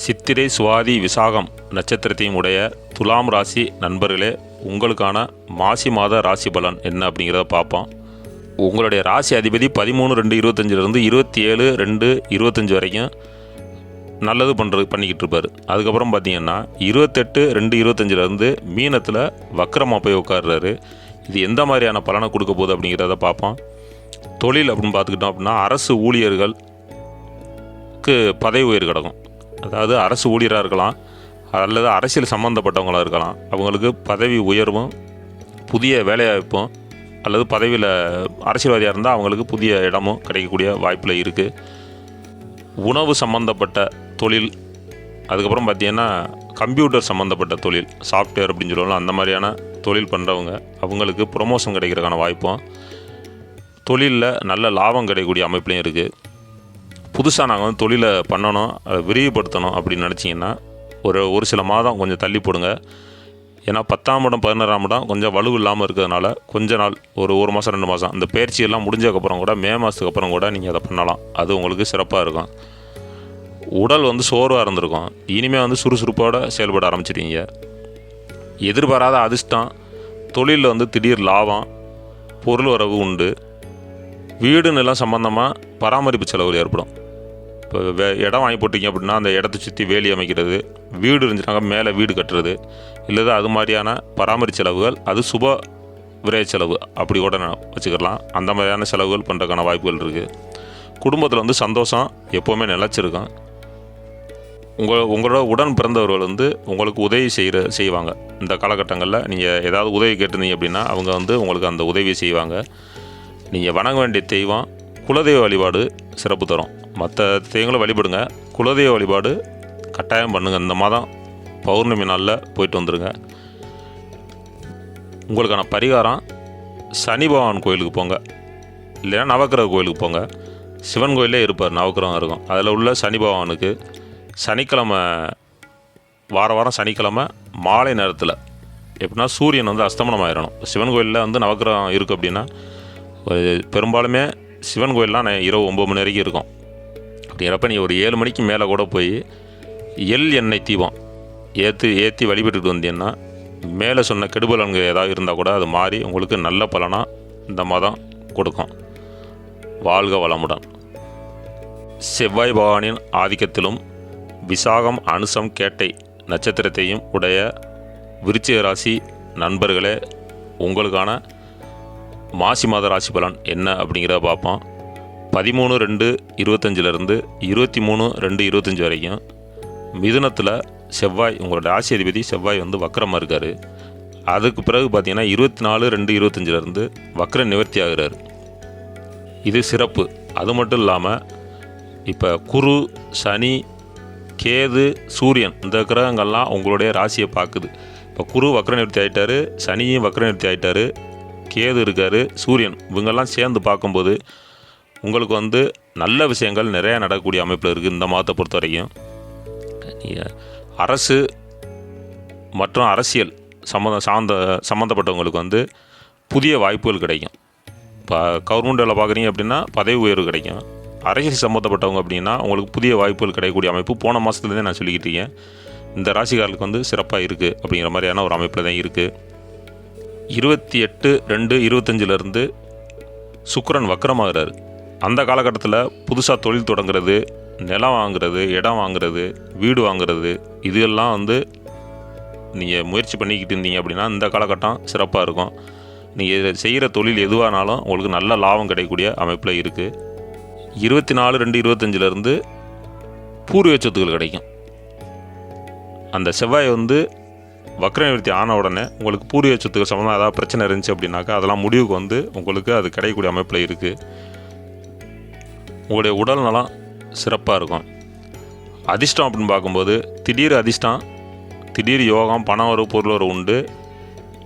Speaker 1: சித்திரை சுவாதி விசாகம் நட்சத்திரத்தையும் உடைய துலாம் ராசி நண்பர்களே, உங்களுக்கான மாசி மாத ராசி பலன் என்ன அப்படிங்கிறத பார்ப்போம். உங்களுடைய ராசி அதிபதி 13/2/25 27/2/25 வரைக்கும் நல்லது பண்ணிக்கிட்டு இருப்பார். அதுக்கப்புறம் பார்த்தீங்கன்னா 28/2/25 மீனத்தில் வக்கரமாக போய் உட்கார்றாரு. இது எந்த மாதிரியான பலனை கொடுக்க போகுது அப்படிங்கிறத பார்ப்போம். தொழில் அப்படின்னு பார்த்துக்கிட்டோம் அப்படின்னா அரசு ஊழியர்களுக்கு பதவி உயர் கிடக்கும். அதாவது அரசு ஊழியராக இருக்கலாம், அல்லது அரசியல் சம்மந்தப்பட்டவங்களாக இருக்கலாம். அவங்களுக்கு பதவி உயர்வும் புதிய வேலைவாய்ப்பும், அல்லது பதவியில் அரசியல்வாதியாக இருந்தால் அவங்களுக்கு புதிய இடமும் கிடைக்கக்கூடிய வாய்ப்பில் இருக்குது. உணவு சம்மந்தப்பட்ட தொழில், அதுக்கப்புறம் பார்த்திங்கன்னா கம்ப்யூட்டர் சம்மந்தப்பட்ட தொழில், சாஃப்ட்வேர் அப்படின்னு சொல்லுவாங்க, அந்த மாதிரியான தொழில் பண்ணுறவங்க அவங்களுக்கு ப்ரொமோஷன் கிடைக்கிறதுக்கான வாய்ப்பும், தொழிலில் நல்ல லாபம் கிடைக்கக்கூடிய அமைப்புலையும் இருக்குது. புதுசாக நாங்கள் வந்து தொழிலை பண்ணணும், அதை விரிவுபடுத்தணும் அப்படின்னு நினச்சிங்கன்னா ஒரு சில மாதம் கொஞ்சம் தள்ளி போடுங்க. ஏன்னா 10ஆம் இடம் 11ஆம் இடம் கொஞ்சம் வலு இல்லாமல் இருக்கிறதுனால கொஞ்ச நாள் ஒரு மாதம் 2 மாதம் இந்த பயிற்சியெல்லாம் முடிஞ்சதுக்கப்புறம் கூட மே மாதத்துக்கு அப்புறம் கூட நீங்கள் அதை பண்ணலாம். அது உங்களுக்கு சிறப்பாக இருக்கும். உடல் வந்து சோர்வாக இருந்திருக்கும், இனிமேல் வந்து சுறுசுறுப்போடு செயல்பட ஆரம்பிச்சிடுவீங்க. எதிர்பாராத அதிர்ஷ்டம், தொழிலில் வந்து திடீர் லாபம், பொருள் வரவு உண்டு. வீடு நிலம் சம்மந்தமாக பராமரிப்பு செலவுகள் ஏற்படும். இப்போ இடம் வாங்கி போட்டிங்க அப்படின்னா அந்த இடத்த சுற்றி வேலி அமைக்கிறது, வீடு இருந்துச்சுனாக்கா மேலே வீடு கட்டுறது, இல்லை அது மாதிரியான பராமரிப்பு செலவுகள், அது சுப விரைய செலவு அப்படி கூட வச்சுக்கலாம். அந்த மாதிரியான செலவுகள் பண்ணுறதுக்கான வாய்ப்புகள் இருக்குது. குடும்பத்தில் வந்து சந்தோஷம் எப்போவுமே நிலச்சிருக்கும். உங்களோட உடன் பிறந்தவர்கள் வந்து உங்களுக்கு உதவி செய்வாங்க. இந்த காலகட்டங்களில் நீங்கள் ஏதாவது உதவி கேட்டிருந்தீங்க அப்படின்னா அவங்க வந்து உங்களுக்கு அந்த உதவியை செய்வாங்க. நீங்கள் வணங்க வேண்டிய தெய்வம் குலதெய்வ வழிபாடு சிறப்பு தரும். மற்ற தெய்வங்களை வழிபடுங்க, குலதெய்வ வழிபாடு கட்டாயம் பண்ணுங்கள். இந்த மாதம் பௌர்ணமி நாளில் போயிட்டு வந்துடுங்க. உங்களுக்கான பரிகாரம், சனி பகவான் கோயிலுக்கு போங்க, இல்லைன்னா நவக்கிரக கோயிலுக்கு போங்க. சிவன் கோயிலே இருப்பார், நவக்கிரகம் இருக்கும். அதில் உள்ள சனி பகவானுக்கு சனிக்கிழமை வாரம் சனிக்கிழமை மாலை நேரத்தில் எப்படின்னா சூரியன் வந்து அஸ்தமனம் ஆயிடணும். சிவன் கோயிலில் வந்து நவக்கிரகம் இருக்குது அப்படின்னா பெரும்பாலுமே சிவன் கோயிலெலாம் இரவு 9 மணி வரைக்கும் இருக்கும். அப்படிங்கிறப்ப நீ ஒரு 7 மணிக்கு மேலே கூட போய் எண்ணெய் தீபம் ஏற்றி வழிபட்டுட்டு வந்தீங்கன்னா மேலே சொன்ன கெடுபலன்கள் ஏதாவது இருந்தால் கூட அது மாறி உங்களுக்கு நல்ல பலனாக இந்த மாதம் கொடுக்கும். வாழ்க வளமுடன். செவ்வாய் பகவானின் ஆதிக்கத்திலும் விசாகம் அனுசம் கேட்டை நட்சத்திரத்தையும் உடைய விருச்சிக ராசி நண்பர்களே, உங்களுக்கான மாசி மாத ராசி பலன் என்ன அப்படிங்கிறத பார்ப்போம். 13/2/25 23/2/25 வரைக்கும் மிதுனத்தில் செவ்வாய், உங்களோட ராசி அதிபதி செவ்வாய் வந்து வக்கரமாக இருக்கார். அதுக்கு பிறகு பார்த்தீங்கன்னா 24/2/25 வக்கர நிவர்த்தி ஆகிறார். இது சிறப்பு. அது மட்டும் இல்லாமல் இப்போ குரு, சனி, கேது, சூரியன் இந்த கிரகங்கள்லாம் உங்களுடைய ராசியை பார்க்குது. இப்போ குரு வக்கர நிவர்த்தி ஆகிட்டார், சனியும் வக்கர நிவர்த்தி ஆகிட்டார், கேது இருக்கார், சூரியன், இவங்கெல்லாம் சேர்ந்து பார்க்கும்போது உங்களுக்கு வந்து நல்ல விஷயங்கள் நிறையா நடக்கக்கூடிய அமைப்பில் இருக்குது. இந்த மாதத்தை பொறுத்த வரைக்கும் அரசு மற்றும் அரசியல் சம்மந்தப்பட்டவங்களுக்கு வந்து புதிய வாய்ப்புகள் கிடைக்கும். இப்போ கவர்மெண்ட் வேலை பார்க்குறீங்க அப்படின்னா பதவி உயர்வு கிடைக்கும். அரசியல் சம்மந்தப்பட்டவங்க அப்படின்னா உங்களுக்கு புதிய வாய்ப்புகள் கிடைக்கக்கூடிய அமைப்பு போன மாதத்துலேருந்தே நான் சொல்லிக்கிட்டு இருக்கேன். இந்த ராசிக்காரர்களுக்கு வந்து சிறப்பாக இருக்குது அப்படிங்கிற மாதிரியான ஒரு அமைப்பில் தான் இருக்குது. 28/2/25 சுக்கிரன் வக்கரமாகிறார். அந்த காலகட்டத்தில் புதுசாக தொழில் தொடங்குறது, நிலம் வாங்குறது, இடம் வாங்குறது, வீடு வாங்குறது, இதெல்லாம் வந்து நீங்கள் முயற்சி பண்ணிக்கிட்டு இருந்தீங்க அப்படின்னா இந்த காலகட்டம் சிறப்பாக இருக்கும். நீங்கள் செய்கிற தொழில் எதுவானாலும் உங்களுக்கு நல்ல லாபம் கிடைக்கக்கூடிய அமைப்பில் இருக்குது. 24/2/25 பூர்வீக சொத்துக்கள் கிடைக்கும். அந்த செவ்வாய் வந்து வக்ர நிவர்த்தி ஆன உடனே உங்களுக்கு பூர்வீக சொத்துக்கள் சம்மந்தமாக ஏதாவது பிரச்சனை இருந்துச்சு அப்படின்னாக்கா அதெல்லாம் முடிவுக்கு வந்து உங்களுக்கு அது கிடைக்கக்கூடிய அமைப்பில் இருக்குது. உங்களுடைய உடல் நலம் சிறப்பாக இருக்கும். அதிர்ஷ்டம் அப்படின்னு பார்க்கும்போது திடீர் அதிர்ஷ்டம், திடீர் யோகம், பணம் வரவு, பொருள் வரவு உண்டு.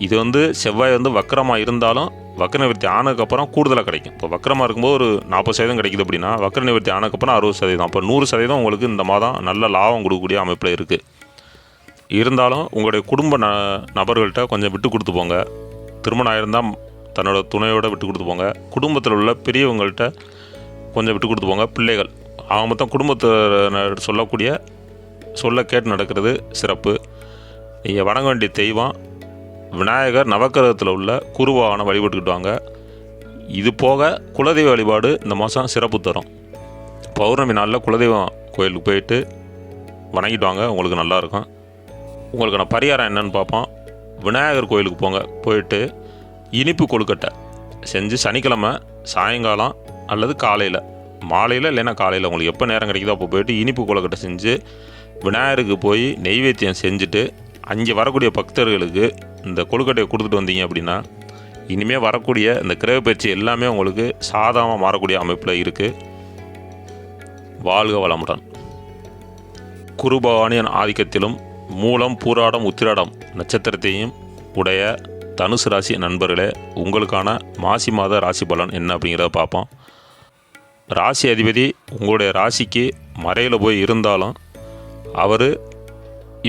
Speaker 1: இது வந்து செவ்வாய் வந்து வக்கரமாக இருந்தாலும் வக்ர நிவர்த்தி ஆனதுக்கப்புறம் கூடுதலாக கிடைக்கும். இப்போ வக்கரமாக இருக்கும்போது ஒரு 40% கிடைக்குது அப்படின்னா வக்ர நிவர்த்தி ஆனதுக்கப்புறம் 60%. அப்போ 100% உங்களுக்கு இந்த மாதம் நல்ல லாபம் கொடுக்கக்கூடிய அமைப்பில் இருக்குது. இருந்தாலும் உங்களுடைய குடும்ப நபர்கள்ட்ட கொஞ்சம் விட்டு கொடுத்து போங்க. திருமணம் ஆயிருந்தால் தன்னோட துணையோடு விட்டு கொடுத்து போங்க. குடும்பத்தில் உள்ள பெரியவங்கள்ட்ட கொஞ்சம் விட்டு கொடுத்து போங்க. பிள்ளைகள் அவங்க மொத்தம் குடும்பத்தை சொல்ல கேட்டு நடக்கிறது சிறப்பு. நீங்கள் வணங்க வேண்டிய தெய்வம் விநாயகர், நவக்கிரகத்தில் உள்ள குருவான வழிபட்டுக்கிட்டு வாங்க. இது போக குலதெய்வ வழிபாடு இந்த மாதம் சிறப்பு தரும். பௌர்ணமி நாளில் குலதெய்வம் கோயிலுக்கு போயிட்டு வணங்கிட்டு வாங்க, உங்களுக்கு நல்லாயிருக்கும். உங்களுக்கான பரிகாரம் என்னென்னு பார்ப்போம். விநாயகர் கோயிலுக்கு போயிட்டு இனிப்பு கொழுக்கட்டை செஞ்சு சனிக்கிழமை சாயங்காலம் அல்லது காலையில், மாலையில் இல்லைன்னா காலையில் உங்களுக்கு எப்போ நேரம் கிடைக்குதோ அப்போ போயிட்டு இனிப்பு கொழுக்கட்டை செஞ்சு விநாயகருக்கு போய் நெய்வேத்தியம் செஞ்சுட்டு அங்கே வரக்கூடிய பக்தர்களுக்கு இந்த கொழுக்கட்டையை கொடுத்துட்டு வந்தீங்க அப்படின்னா இனிமேல் வரக்கூடிய இந்த கிரக பயிற்சி எல்லாமே உங்களுக்கு சாதகமாக மாறக்கூடிய அமைப்பில் இருக்குது. வாழ்க வளமுடன். குரு பகவானின் ஆதிக்கத்திலும் மூலம், பூராடம், உத்திராடம் நட்சத்திரத்தையும் உடைய தனுசு ராசி நண்பர்களே, உங்களுக்கான மாசி மாத ராசி பலன் என்ன அப்படிங்கிறத பார்ப்போம். ராசி அதிபதி உங்களுடைய ராசிக்கு மறையில் போய் இருந்தாலும் அவர்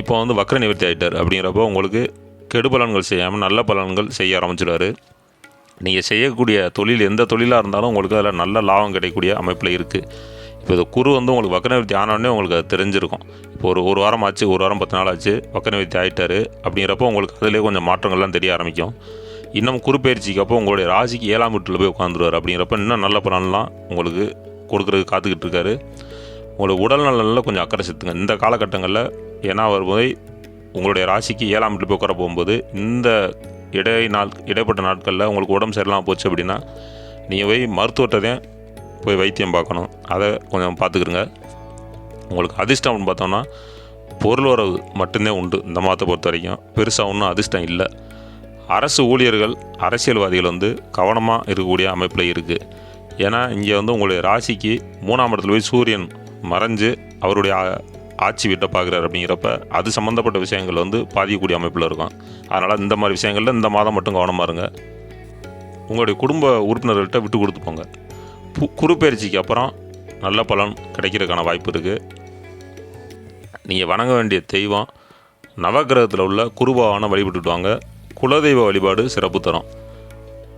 Speaker 1: இப்போ வந்து வக்ர நிவர்த்தி ஆகிட்டார். அப்படிங்கிறப்போ உங்களுக்கு கெடு பலன்கள் செய்யாமல் நல்ல பலன்கள் செய்ய ஆரம்பிச்சிடுவார். நீங்கள் செய்யக்கூடிய தொழில் எந்த தொழிலாக இருந்தாலும் உங்களுக்கு அதில் நல்ல லாபம் கிடைக்கக்கூடிய அமைப்பில் இருக்குது. இப்போ இது குரு வந்து உங்களுக்கு வக்ர நிவர்த்தி ஆனோடனே உங்களுக்கு அது தெரிஞ்சிருக்கும். இப்போ ஒரு வாரம் ஆச்சு, ஒரு வாரம் 10 நாள் ஆச்சு, வக்ர நிவர்த்தி ஆகிட்டார் அப்படிங்கிறப்போ உங்களுக்கு அதிலே கொஞ்சம் மாற்றங்கள்லாம் தெரிய ஆரம்பிக்கும். இன்னும் குரு பயிற்சிக்கு அப்போ உங்களுடைய ராசிக்கு 7ஆம் வீட்டில் போய் உட்காந்துருவார். அப்படிங்கிறப்ப இன்னும் நல்ல பலன்லாம் உங்களுக்கு கொடுக்குறதுக்கு காத்துக்கிட்டு இருக்காரு. உங்களோட உடல் நலனில் கொஞ்சம் அக்கறை செலுத்துங்க இந்த காலகட்டங்களில். ஏன்னா அவர் போய் உங்களுடைய ராசிக்கு 7ஆம் வீட்டில் போய் உட்கார போகும்போது இந்த இடைப்பட்ட நாட்களில் உங்களுக்கு உடம்பு சரியில்லாமல் போச்சு அப்படின்னா நீங்கள் போய் மருத்துவத்தை போய் வைத்தியம் பார்க்கணும். அதை கொஞ்சம் பார்த்துக்குருங்க. உங்களுக்கு அதிர்ஷ்டம் அப்படின்னு பார்த்தோம்னா பொருள் வரவு மட்டும்தான் உண்டு. இந்த மாதத்தை பொறுத்த வரைக்கும் பெருசாக ஒன்றும் அதிர்ஷ்டம் இல்லை. அரசு ஊழியர்கள், அரசியல்வாதிகள் வந்து கவனமாக இருக்கக்கூடிய அமைப்பில் இருக்குது. ஏன்னா இங்கே வந்து உங்களுடைய ராசிக்கு 3ஆம் இடத்துல போய் சூரியன் மறைஞ்சு அவருடைய ஆட்சி வீட்டை பார்க்குறாரு. அப்படிங்கிறப்ப அது சம்மந்தப்பட்ட விஷயங்கள் வந்து பாதிக்கக்கூடிய அமைப்பில் இருக்கும். அதனால் இந்த மாதிரி விஷயங்களில் இந்த மாதம் மட்டும் கவனமாக இருங்க. உங்களுடைய குடும்ப உறுப்பினர்கள்ட்ட விட்டு கொடுத்து போங்க. குரு பயிற்சிக்கு அப்புறம் நல்ல பலன் கிடைக்கிறதுக்கான வாய்ப்பு இருக்குது. நீங்கள் வணங்க வேண்டிய தெய்வம் நவகிரகத்தில் உள்ள குருபவானை வழிபட்டுட்டு வாங்க. குலதெய்வ வழிபாடு சிறப்பு தரும்.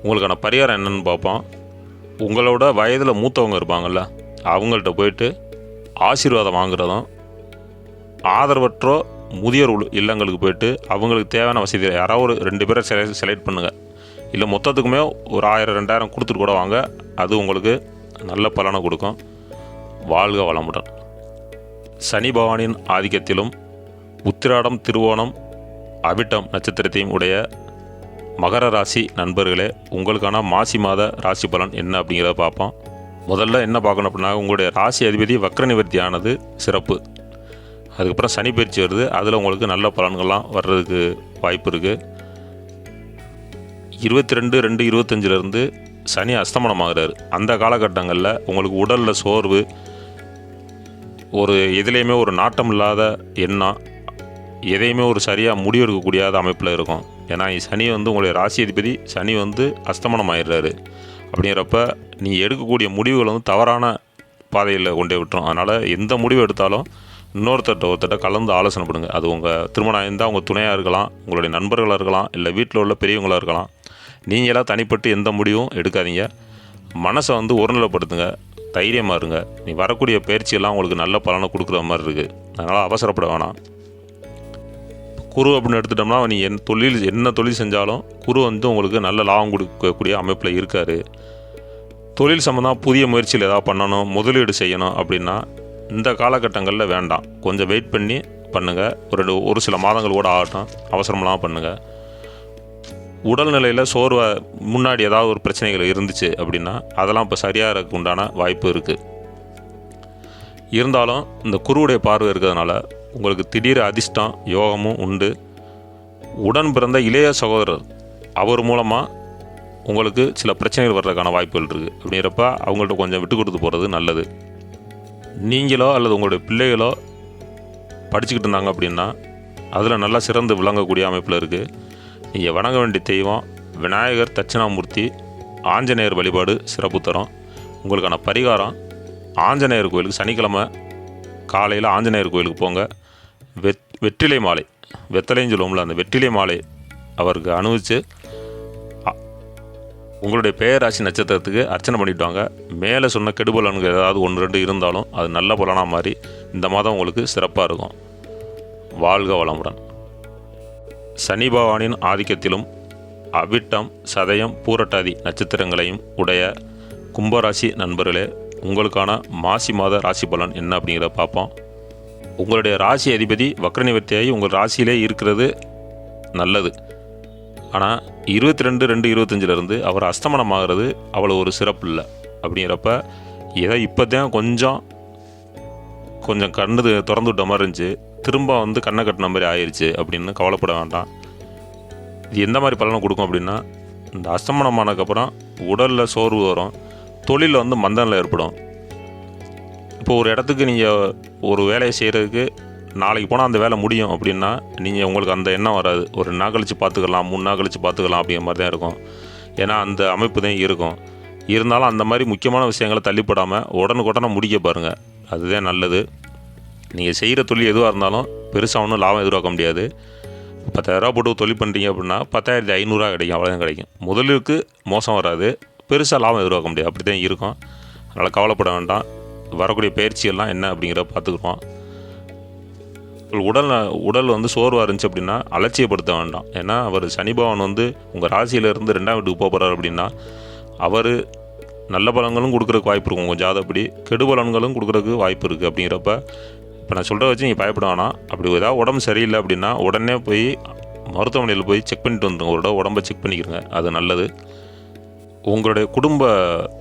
Speaker 1: உங்களுக்கான பரிகாரம் என்னென்னு பார்ப்போம். உங்களோட வயதில் மூத்தவங்க இருப்பாங்கள்ல, அவங்கள்ட்ட போயிட்டு ஆசீர்வாதம் வாங்குறதும், ஆதரவற்றோ முதியோர் இல்லங்களுக்கு போயிட்டு அவங்களுக்கு தேவையான வசதி யாராவது ஒரு 2 பேரை செலக்ட் பண்ணுங்கள். இல்லை மொத்தத்துக்குமே ஒரு 1000-2000 கொடுத்துட்டு கூட வாங்க. அது உங்களுக்கு நல்ல பலனை கொடுக்கும். வாழ்க வளமுடன். சனி பகவானின் ஆதிக்கத்திலும் உத்திராடம், திருவோணம், அவிட்டம் நட்சத்திரத்தையும் உடைய மகர ராசி நண்பர்களே, உங்களுக்கான மாசி மாத ராசி பலன் என்ன அப்படிங்கிறத பார்ப்போம். முதல்ல என்ன பார்க்கணும் அப்படின்னா, உங்களுடைய ராசி அதிபதி வக்ர நிவர்த்தி ஆனது சிறப்பு. அதுக்கப்புறம் சனி பயிற்சி வருது. அதில் உங்களுக்கு நல்ல பலன்கள்லாம் வர்றதுக்கு வாய்ப்பு இருக்குது. 22/2/25 சனி அஸ்தமனமாகிறார். அந்த காலகட்டங்களில் உங்களுக்கு உடலில் சோர்வு, ஒரு எதுலேயுமே ஒரு நாட்டம் இல்லாத எண்ணம், எதையுமே ஒரு சரியாக முடிவெடுக்கக்கூடியாத அமைப்பில் இருக்கும். ஏன்னா சனி வந்து உங்களுடைய ராசி அதிபதி சனி வந்து அஸ்தமனம் ஆயிடுறாரு. அப்படிங்கிறப்ப நீ எடுக்கக்கூடிய முடிவுகள் வந்து தவறான பாதையில் கொண்டே விட்டுரும். அதனால் எந்த முடிவு எடுத்தாலும் ஒருத்தட்ட கலந்து ஆலோசனை பண்ணுங்க. அது உங்கள் திருமணம் இருந்தால் உங்கள் துணையாக இருக்கலாம், உங்களுடைய நண்பர்களாக இருக்கலாம், இல்லை வீட்டில் உள்ள பெரியவங்களாக இருக்கலாம். நீங்களாக தனிப்பட்டு எந்த முடிவும் எடுக்காதீங்க. மனசை வந்து ஒருநிலைப்படுத்துங்க, தைரியமாக இருங்க. நீ வரக்கூடிய பயிற்சியெல்லாம் உங்களுக்கு நல்ல பலனை கொடுக்குற மாதிரி இருக்குது. அதனால் அவசரப்பட வேணாம். குரு அப்படின்னு எடுத்துட்டோம்னா நீ என்ன தொழில் செஞ்சாலும் குரு வந்து உங்களுக்கு நல்ல லாபம் கொடுக்கக்கூடிய அமைப்பில் இருக்கார். தொழில் சம்மந்தமாக புதிய முயற்சியில் ஏதாவது பண்ணணும், முதலீடு செய்யணும் அப்படின்னா இந்த காலகட்டங்களில் வேண்டாம். கொஞ்சம் வெயிட் பண்ணி பண்ணுங்கள். ஒரு சில மாதங்கள் கூட ஆகட்டும், அவசரமெல்லாம் பண்ணுங்கள். உடல்நிலையில் சோர்வை முன்னாடி ஏதாவது ஒரு பிரச்சனைகள் இருந்துச்சு அப்படின்னா அதெல்லாம் இப்போ சரியாக உண்டான வாய்ப்பு இருக்குது. இருந்தாலும் இந்த குருவுடைய பார்வை இருக்கிறதுனால உங்களுக்கு திடீர் அதிர்ஷ்டம் யோகமும் உண்டு. உடன் பிறந்த இளைய சகோதரர் அவர் மூலமாக உங்களுக்கு சில பிரச்சனைகள் வர்றதுக்கான வாய்ப்புகள் இருக்குது. அப்படிங்கிறப்ப அவங்கள்ட்ட கொஞ்சம் விட்டு கொடுத்து போகிறது நல்லது. நீங்களோ அல்லது உங்களுடைய பிள்ளைகளோ படிச்சுக்கிட்டு இருந்தாங்க அப்படின்னா அதில் நல்லா சிறந்து விளங்கக்கூடிய அமைப்பில் இருக்குது. நீங்கள் வணங்க வேண்டிய தெய்வம் விநாயகர், தட்சிணாமூர்த்தி, ஆஞ்சநேயர் வழிபாடு சிறப்பு தரும். உங்களுக்கான பரிகாரம் ஆஞ்சநேயர் கோயிலுக்கு சனிக்கிழமை காலையில் ஆஞ்சநேயர் கோயிலுக்கு போங்க. வெற்றிலை மாலை, வெத்தலைன்னு சொல்லுவோம்ல, அந்த வெற்றிலை மாலை அவருக்கு அணிவிச்சு உங்களுடைய பேராசி நட்சத்திரத்துக்கு அர்ச்சனை பண்ணிட்டு வாங்க. மேலே சொன்ன கெடுபலன்கள் ஏதாவது 1-2 இருந்தாலும் அது நல்ல பலனாக மாறி இந்த மாதம் உங்களுக்கு சிறப்பாக இருக்கும். வாழ்க வளமுடன். சனி பகவானின் ஆதிக்கத்திலும் அவிட்டம், சதயம், பூரட்டாதி நட்சத்திரங்களையும் உடைய கும்பராசி நண்பர்களே, உங்களுக்கான மாசி மாத ராசி பலன் என்ன அப்படிங்கிறத பார்ப்போம். உங்களுடைய ராசி அதிபதி வக்ர நிவர்த்தியாகி உங்கள் ராசியிலே இருக்கிறது நல்லது. ஆனால் 22/2/25 அவர் அஸ்தமனம் ஆகிறது அவ்வளோ ஒரு சிறப்பு இல்லை. அப்படிங்கிறப்ப ஏதோ இப்போ தான் கொஞ்சம் கண்ணு திறந்து விட்ட மாதிரி இருந்துச்சு, திரும்ப வந்து கண்ணை கட்டின மாதிரி ஆயிடுச்சு அப்படின்னு கவலைப்பட வேண்டாம். இது எந்த மாதிரி பலனை கொடுக்கும் அப்படின்னா, இந்த அஸ்தமனமானதுக்கப்புறம் உடலில் சோர்வு வரும், தொழிலில் வந்து மந்தநிலை ஏற்படும். இப்போ ஒரு இடத்துக்கு நீங்கள் ஒரு வேலையை செய்கிறதுக்கு நாளைக்கு போனால் அந்த வேலை முடியும் அப்படின்னா நீங்கள் உங்களுக்கு அந்த எண்ணம் வராது. ஒரு 2 நாள் கழித்து பார்த்துக்கலாம், 3 நாள் கழித்து பார்த்துக்கலாம் அப்படிங்கிற மாதிரி தான் இருக்கும். ஏன்னா அந்த அமைப்பு தான் இருக்கும். இருந்தாலும் அந்த மாதிரி முக்கியமான விஷயங்களை தள்ளிப்படாமல் உடனுக்குடனே முடிக்க பாருங்கள். அதுதான் நல்லது. நீங்கள் செய்கிற தொழில் எதுவாக இருந்தாலும் பெருசாக ஒன்றும் லாபம் எதிர்பார்க்க முடியாது. 10,000 போட்டு தொழில் பண்ணுறீங்க அப்படின்னா 10,500 கிடைக்கும், அவ்வளோதான் கிடைக்கும். முதலுக்கு மோசம் வராது, பெருசாக லாபம் எதிர்பார்க்க முடியாது. அப்படி தான் இருக்கும். அதனால் கவலைப்பட வேண்டாம். வரக்கூடிய பயிற்சியெல்லாம் என்ன அப்படிங்கிறத பார்த்துக்குறோம். உடல் வந்து சோர்வாக இருந்துச்சு அப்படின்னா அலட்சியப்படுத்த வேண்டாம். ஏன்னா அவர் சனி பகவான் வந்து உங்கள் ராசியிலேருந்து 2ஆம் வீட்டுக்கு போகிறார் அப்படின்னா அவர் நல்ல பலன்களும் கொடுக்குறதுக்கு வாய்ப்பு இருக்கும். உங்கள் ஜாதப்படி கெடு பலன்களும் கொடுக்குறதுக்கு வாய்ப்பு இருக்குது. அப்படிங்கிறப்ப இப்போ நான் சொல்கிறத வச்சு நீங்கள் பயப்பட வேணாம். அப்படி ஏதாவது உடம்பு சரியில்லை அப்படின்னா உடனே போய் மருத்துவமனையில் போய் செக் பண்ணிட்டு வந்துடுங்க. ஒரு உடம்பை செக் பண்ணிக்கிறங்க, அது நல்லது. உங்களுடைய குடும்ப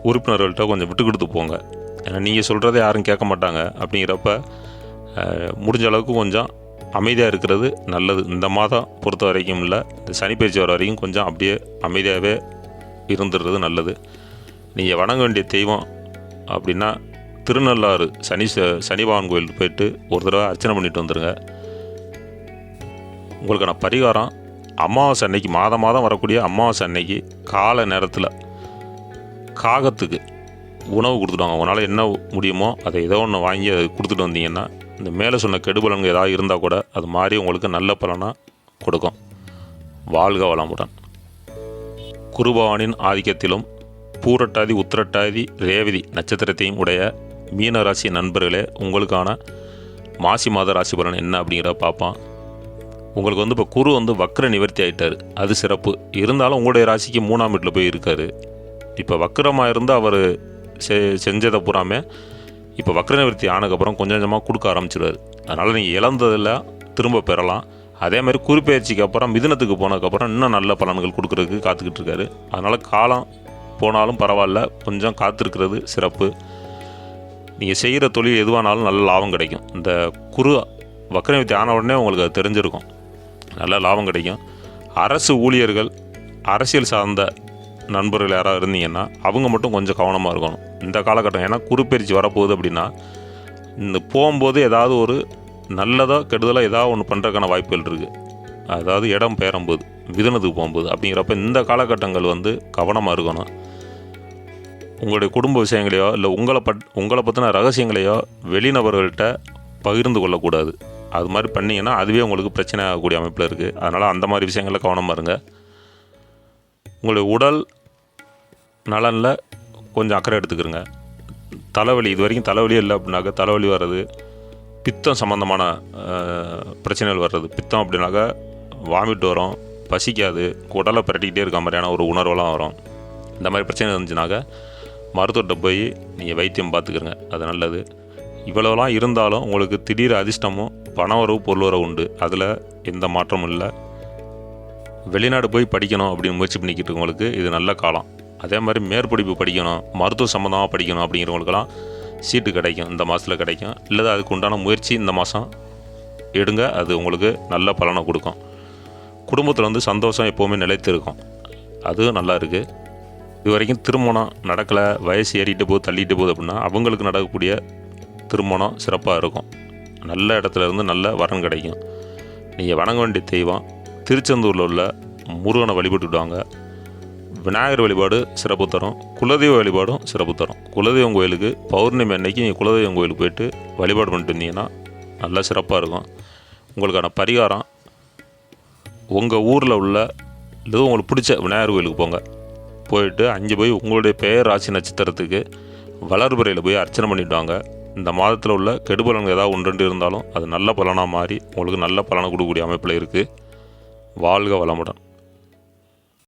Speaker 1: உறுப்பினர்கள்ட்ட கொஞ்சம் விட்டு கொடுத்து போங்க. ஏன்னா நீங்கள் சொல்கிறத யாரும் கேட்க மாட்டாங்க. அப்படிங்கிறப்ப முடிஞ்ச அளவுக்கு கொஞ்சம் அமைதியாக இருக்கிறது நல்லது. இந்த மாதம் பொறுத்த வரைக்கும் இல்லை, இந்த சனி பயிற்சி வர வரைக்கும் கொஞ்சம் அப்படியே அமைதியாகவே இருந்துடுறது நல்லது. நீங்கள் வணங்க வேண்டிய தெய்வம் அப்படின்னா திருநள்ளாறு சனி பகவான் கோயிலுக்கு போயிட்டு ஒரு தடவை அர்ச்சனை பண்ணிட்டு வந்துடுங்க. உங்களுக்கான பரிகாரம், அமாவாசை அன்னைக்கு மாதம் வரக்கூடிய அமாவாசை அன்னைக்கு காலை நேரத்தில் காகத்துக்கு உணவு கொடுத்துடுவாங்க. உங்களால் என்ன முடியுமோ அதை ஏதோ ஒன்று வாங்கி அதை கொடுத்துட்டு வந்தீங்கன்னா இந்த மேலே சொன்ன கெடுபலன்கள் ஏதாவது இருந்தால் கூட அது மாதிரி உங்களுக்கு நல்ல பலனாக கொடுக்கும். வாழ்க வளமுடன். குருபவானின் ஆதிக்கத்திலும் பூரட்டாதி உத்திரட்டாதி ரேவதி நட்சத்திரத்தையும் உடைய மீனராசி நண்பர்களே, உங்களுக்கான மாசி மாத ராசி பலன் என்ன அப்படிங்கிறத பார்ப்போம். உங்களுக்கு வந்து இப்போ குரு வந்து வக்ர நிவர்த்தி ஆகிட்டார், அது சிறப்பு. இருந்தாலும் உங்களுடைய ராசிக்கு 3ஆம் வீட்டில் போய் இருக்கார். இப்போ வக்ரமாக இருந்து அவர் செஞ்சதை பூராமே இப்போ வக்ர நிவர்த்தி ஆனதுக்கப்புறம் கொஞ்சம் கொஞ்சமாக கொடுக்க ஆரம்பிச்சிடுவார். அதனால் நீங்கள் இழந்ததில் திரும்ப பெறலாம். அதே மாதிரி குருப்பெயர்ச்சிக்கு அப்புறம் மிதுனத்துக்கு போனதுக்கப்புறம் இன்னும் நல்ல பலன்கள் கொடுக்குறதுக்கு காத்துக்கிட்டு இருக்காரு. அதனால் காலம் போனாலும் பரவாயில்ல, கொஞ்சம் காத்திருக்கிறது சிறப்பு. நீங்கள் செய்கிற தொழில் எதுவானாலும் நல்ல லாபம் கிடைக்கும். இந்த குரு வக்ர நிவர்த்தி ஆன உடனே உங்களுக்கு அது தெரிஞ்சிருக்கும், நல்ல லாபம் கிடைக்கும். அரசு ஊழியர்கள், அரசியல் சார்ந்த நண்பர்கள் யாராவது இருந்தீங்கன்னா அவங்க மட்டும் கொஞ்சம் கவனமாக இருக்கணும் இந்த காலகட்டம். ஏன்னா குருப்பெயர்ச்சி வரப்போகுது அப்படின்னா இந்த போகும்போது ஏதாவது ஒரு நல்லதோ கெடுதலோ ஏதாவது ஒன்று பண்ணுறதுக்கான வாய்ப்புகள் இருக்குது. அதாவது இடம் பெயரும்போது மிதுனத்துக்கு போகும்போது. அப்படிங்கிறப்ப இந்த காலகட்டங்கள் வந்து கவனமாக இருக்கணும். உங்களுடைய குடும்ப விஷயங்களையோ இல்லை உங்களை பற்றின ரகசியங்களையோ வெளிநபர்கள்ட்ட பகிர்ந்து கொள்ளக்கூடாது. அது மாதிரி பண்ணிங்கன்னா அதுவே உங்களுக்கு பிரச்சனை ஆகக்கூடிய அமைப்பில் இருக்குது. அதனால் அந்த மாதிரி விஷயங்களில் கவனமாக இருங்க. உங்களுடைய உடல் நலனில் கொஞ்சம் அக்கறை எடுத்துக்கிறங்க. தலைவலி, இது வரைக்கும் தலைவலியே இல்லை அப்படின்னாக்கா தலைவலி வர்றது, பித்தம் சம்மந்தமான பிரச்சனைகள் வர்றது. பித்தம் அப்படின்னாக்கா வாமிட் வரும், பசிக்காது, உடலை பிரட்டிக்கிட்டே இருக்க மாதிரியான ஒரு உணர்வெல்லாம் வரும். இந்த மாதிரி பிரச்சனை இருந்துச்சுனாக்கா மருத்துவர்கிட்ட போய் நீங்கள் வைத்தியம் பார்த்துக்கிறங்க, அது நல்லது. இவ்வளோலாம் இருந்தாலும் உங்களுக்கு திடீர் அதிர்ஷ்டமும் பணவரவு பொருளுறவு உண்டு, அதில் எந்த மாற்றமும் இல்லை. வெளிநாடு போய் படிக்கணும் அப்படின்னு முயற்சி பண்ணிக்கிட்டு இருக்கவங்களுக்கு இது நல்ல காலம். அதே மாதிரி மேற்படிப்பு படிக்கணும், மருத்துவ சம்மந்தமாக படிக்கணும் அப்படிங்கிறவங்களுக்கெல்லாம் சீட்டு கிடைக்கும், இந்த மாதத்தில் கிடைக்கும். இல்லை அதுக்கு உண்டான முயற்சி இந்த மாதம் எடுங்க, அது உங்களுக்கு நல்ல பலனை கொடுக்கும். குடும்பத்தில் வந்து சந்தோஷம் எப்போவுமே நிலைத்து இருக்கும், அதுவும் நல்லா இருக்குது. இது வரைக்கும் திருமணம் நடக்கலை, வயசு ஏறிட்டு போகுது தள்ளிட்டு போகுது அப்படின்னா அவங்களுக்கு நடக்கக்கூடிய திருமணம் சிறப்பாக இருக்கும். நல்ல இடத்துல இருந்து நல்ல வரன் கிடைக்கும். நீங்கள் வணங்க வேண்டிய தெய்வம் திருச்செந்தூரில் உள்ள முருகனை வழிபட்டுவிடுவாங்க. விநாயகர் வழிபாடு சிறப்பு தரும், குலதெய்வ வழிபாடும் சிறப்பு தரும். குலதெய்வம் கோயிலுக்கு பௌர்ணமி அன்னைக்கு நீங்கள் குலதெய்வம் கோயிலுக்கு போயிட்டு வழிபாடு பண்ணிட்டு இருந்தீங்கன்னா நல்லா சிறப்பாக இருக்கும். உங்களுக்கான பரிகாரம், உங்கள் ஊரில் உள்ள இல்லை உங்களுக்கு பிடிச்ச விநாயகர் கோயிலுக்கு போயிட்டு 5 போய் உங்களுடைய பெயர் ராசி நட்சத்திரத்துக்கு வளர்பிறையில் போய் அர்ச்சனை பண்ணிட்டு வாங்க. இந்த மாதத்தில் உள்ள கெடுபலன்கள் ஏதாவது 1-2 இருந்தாலும் அது நல்ல பலனாக மாறி உங்களுக்கு நல்ல பலனை கொடுக்கக்கூடிய அமைப்பில் இருக்குது. வாழ்க வளமுடன்.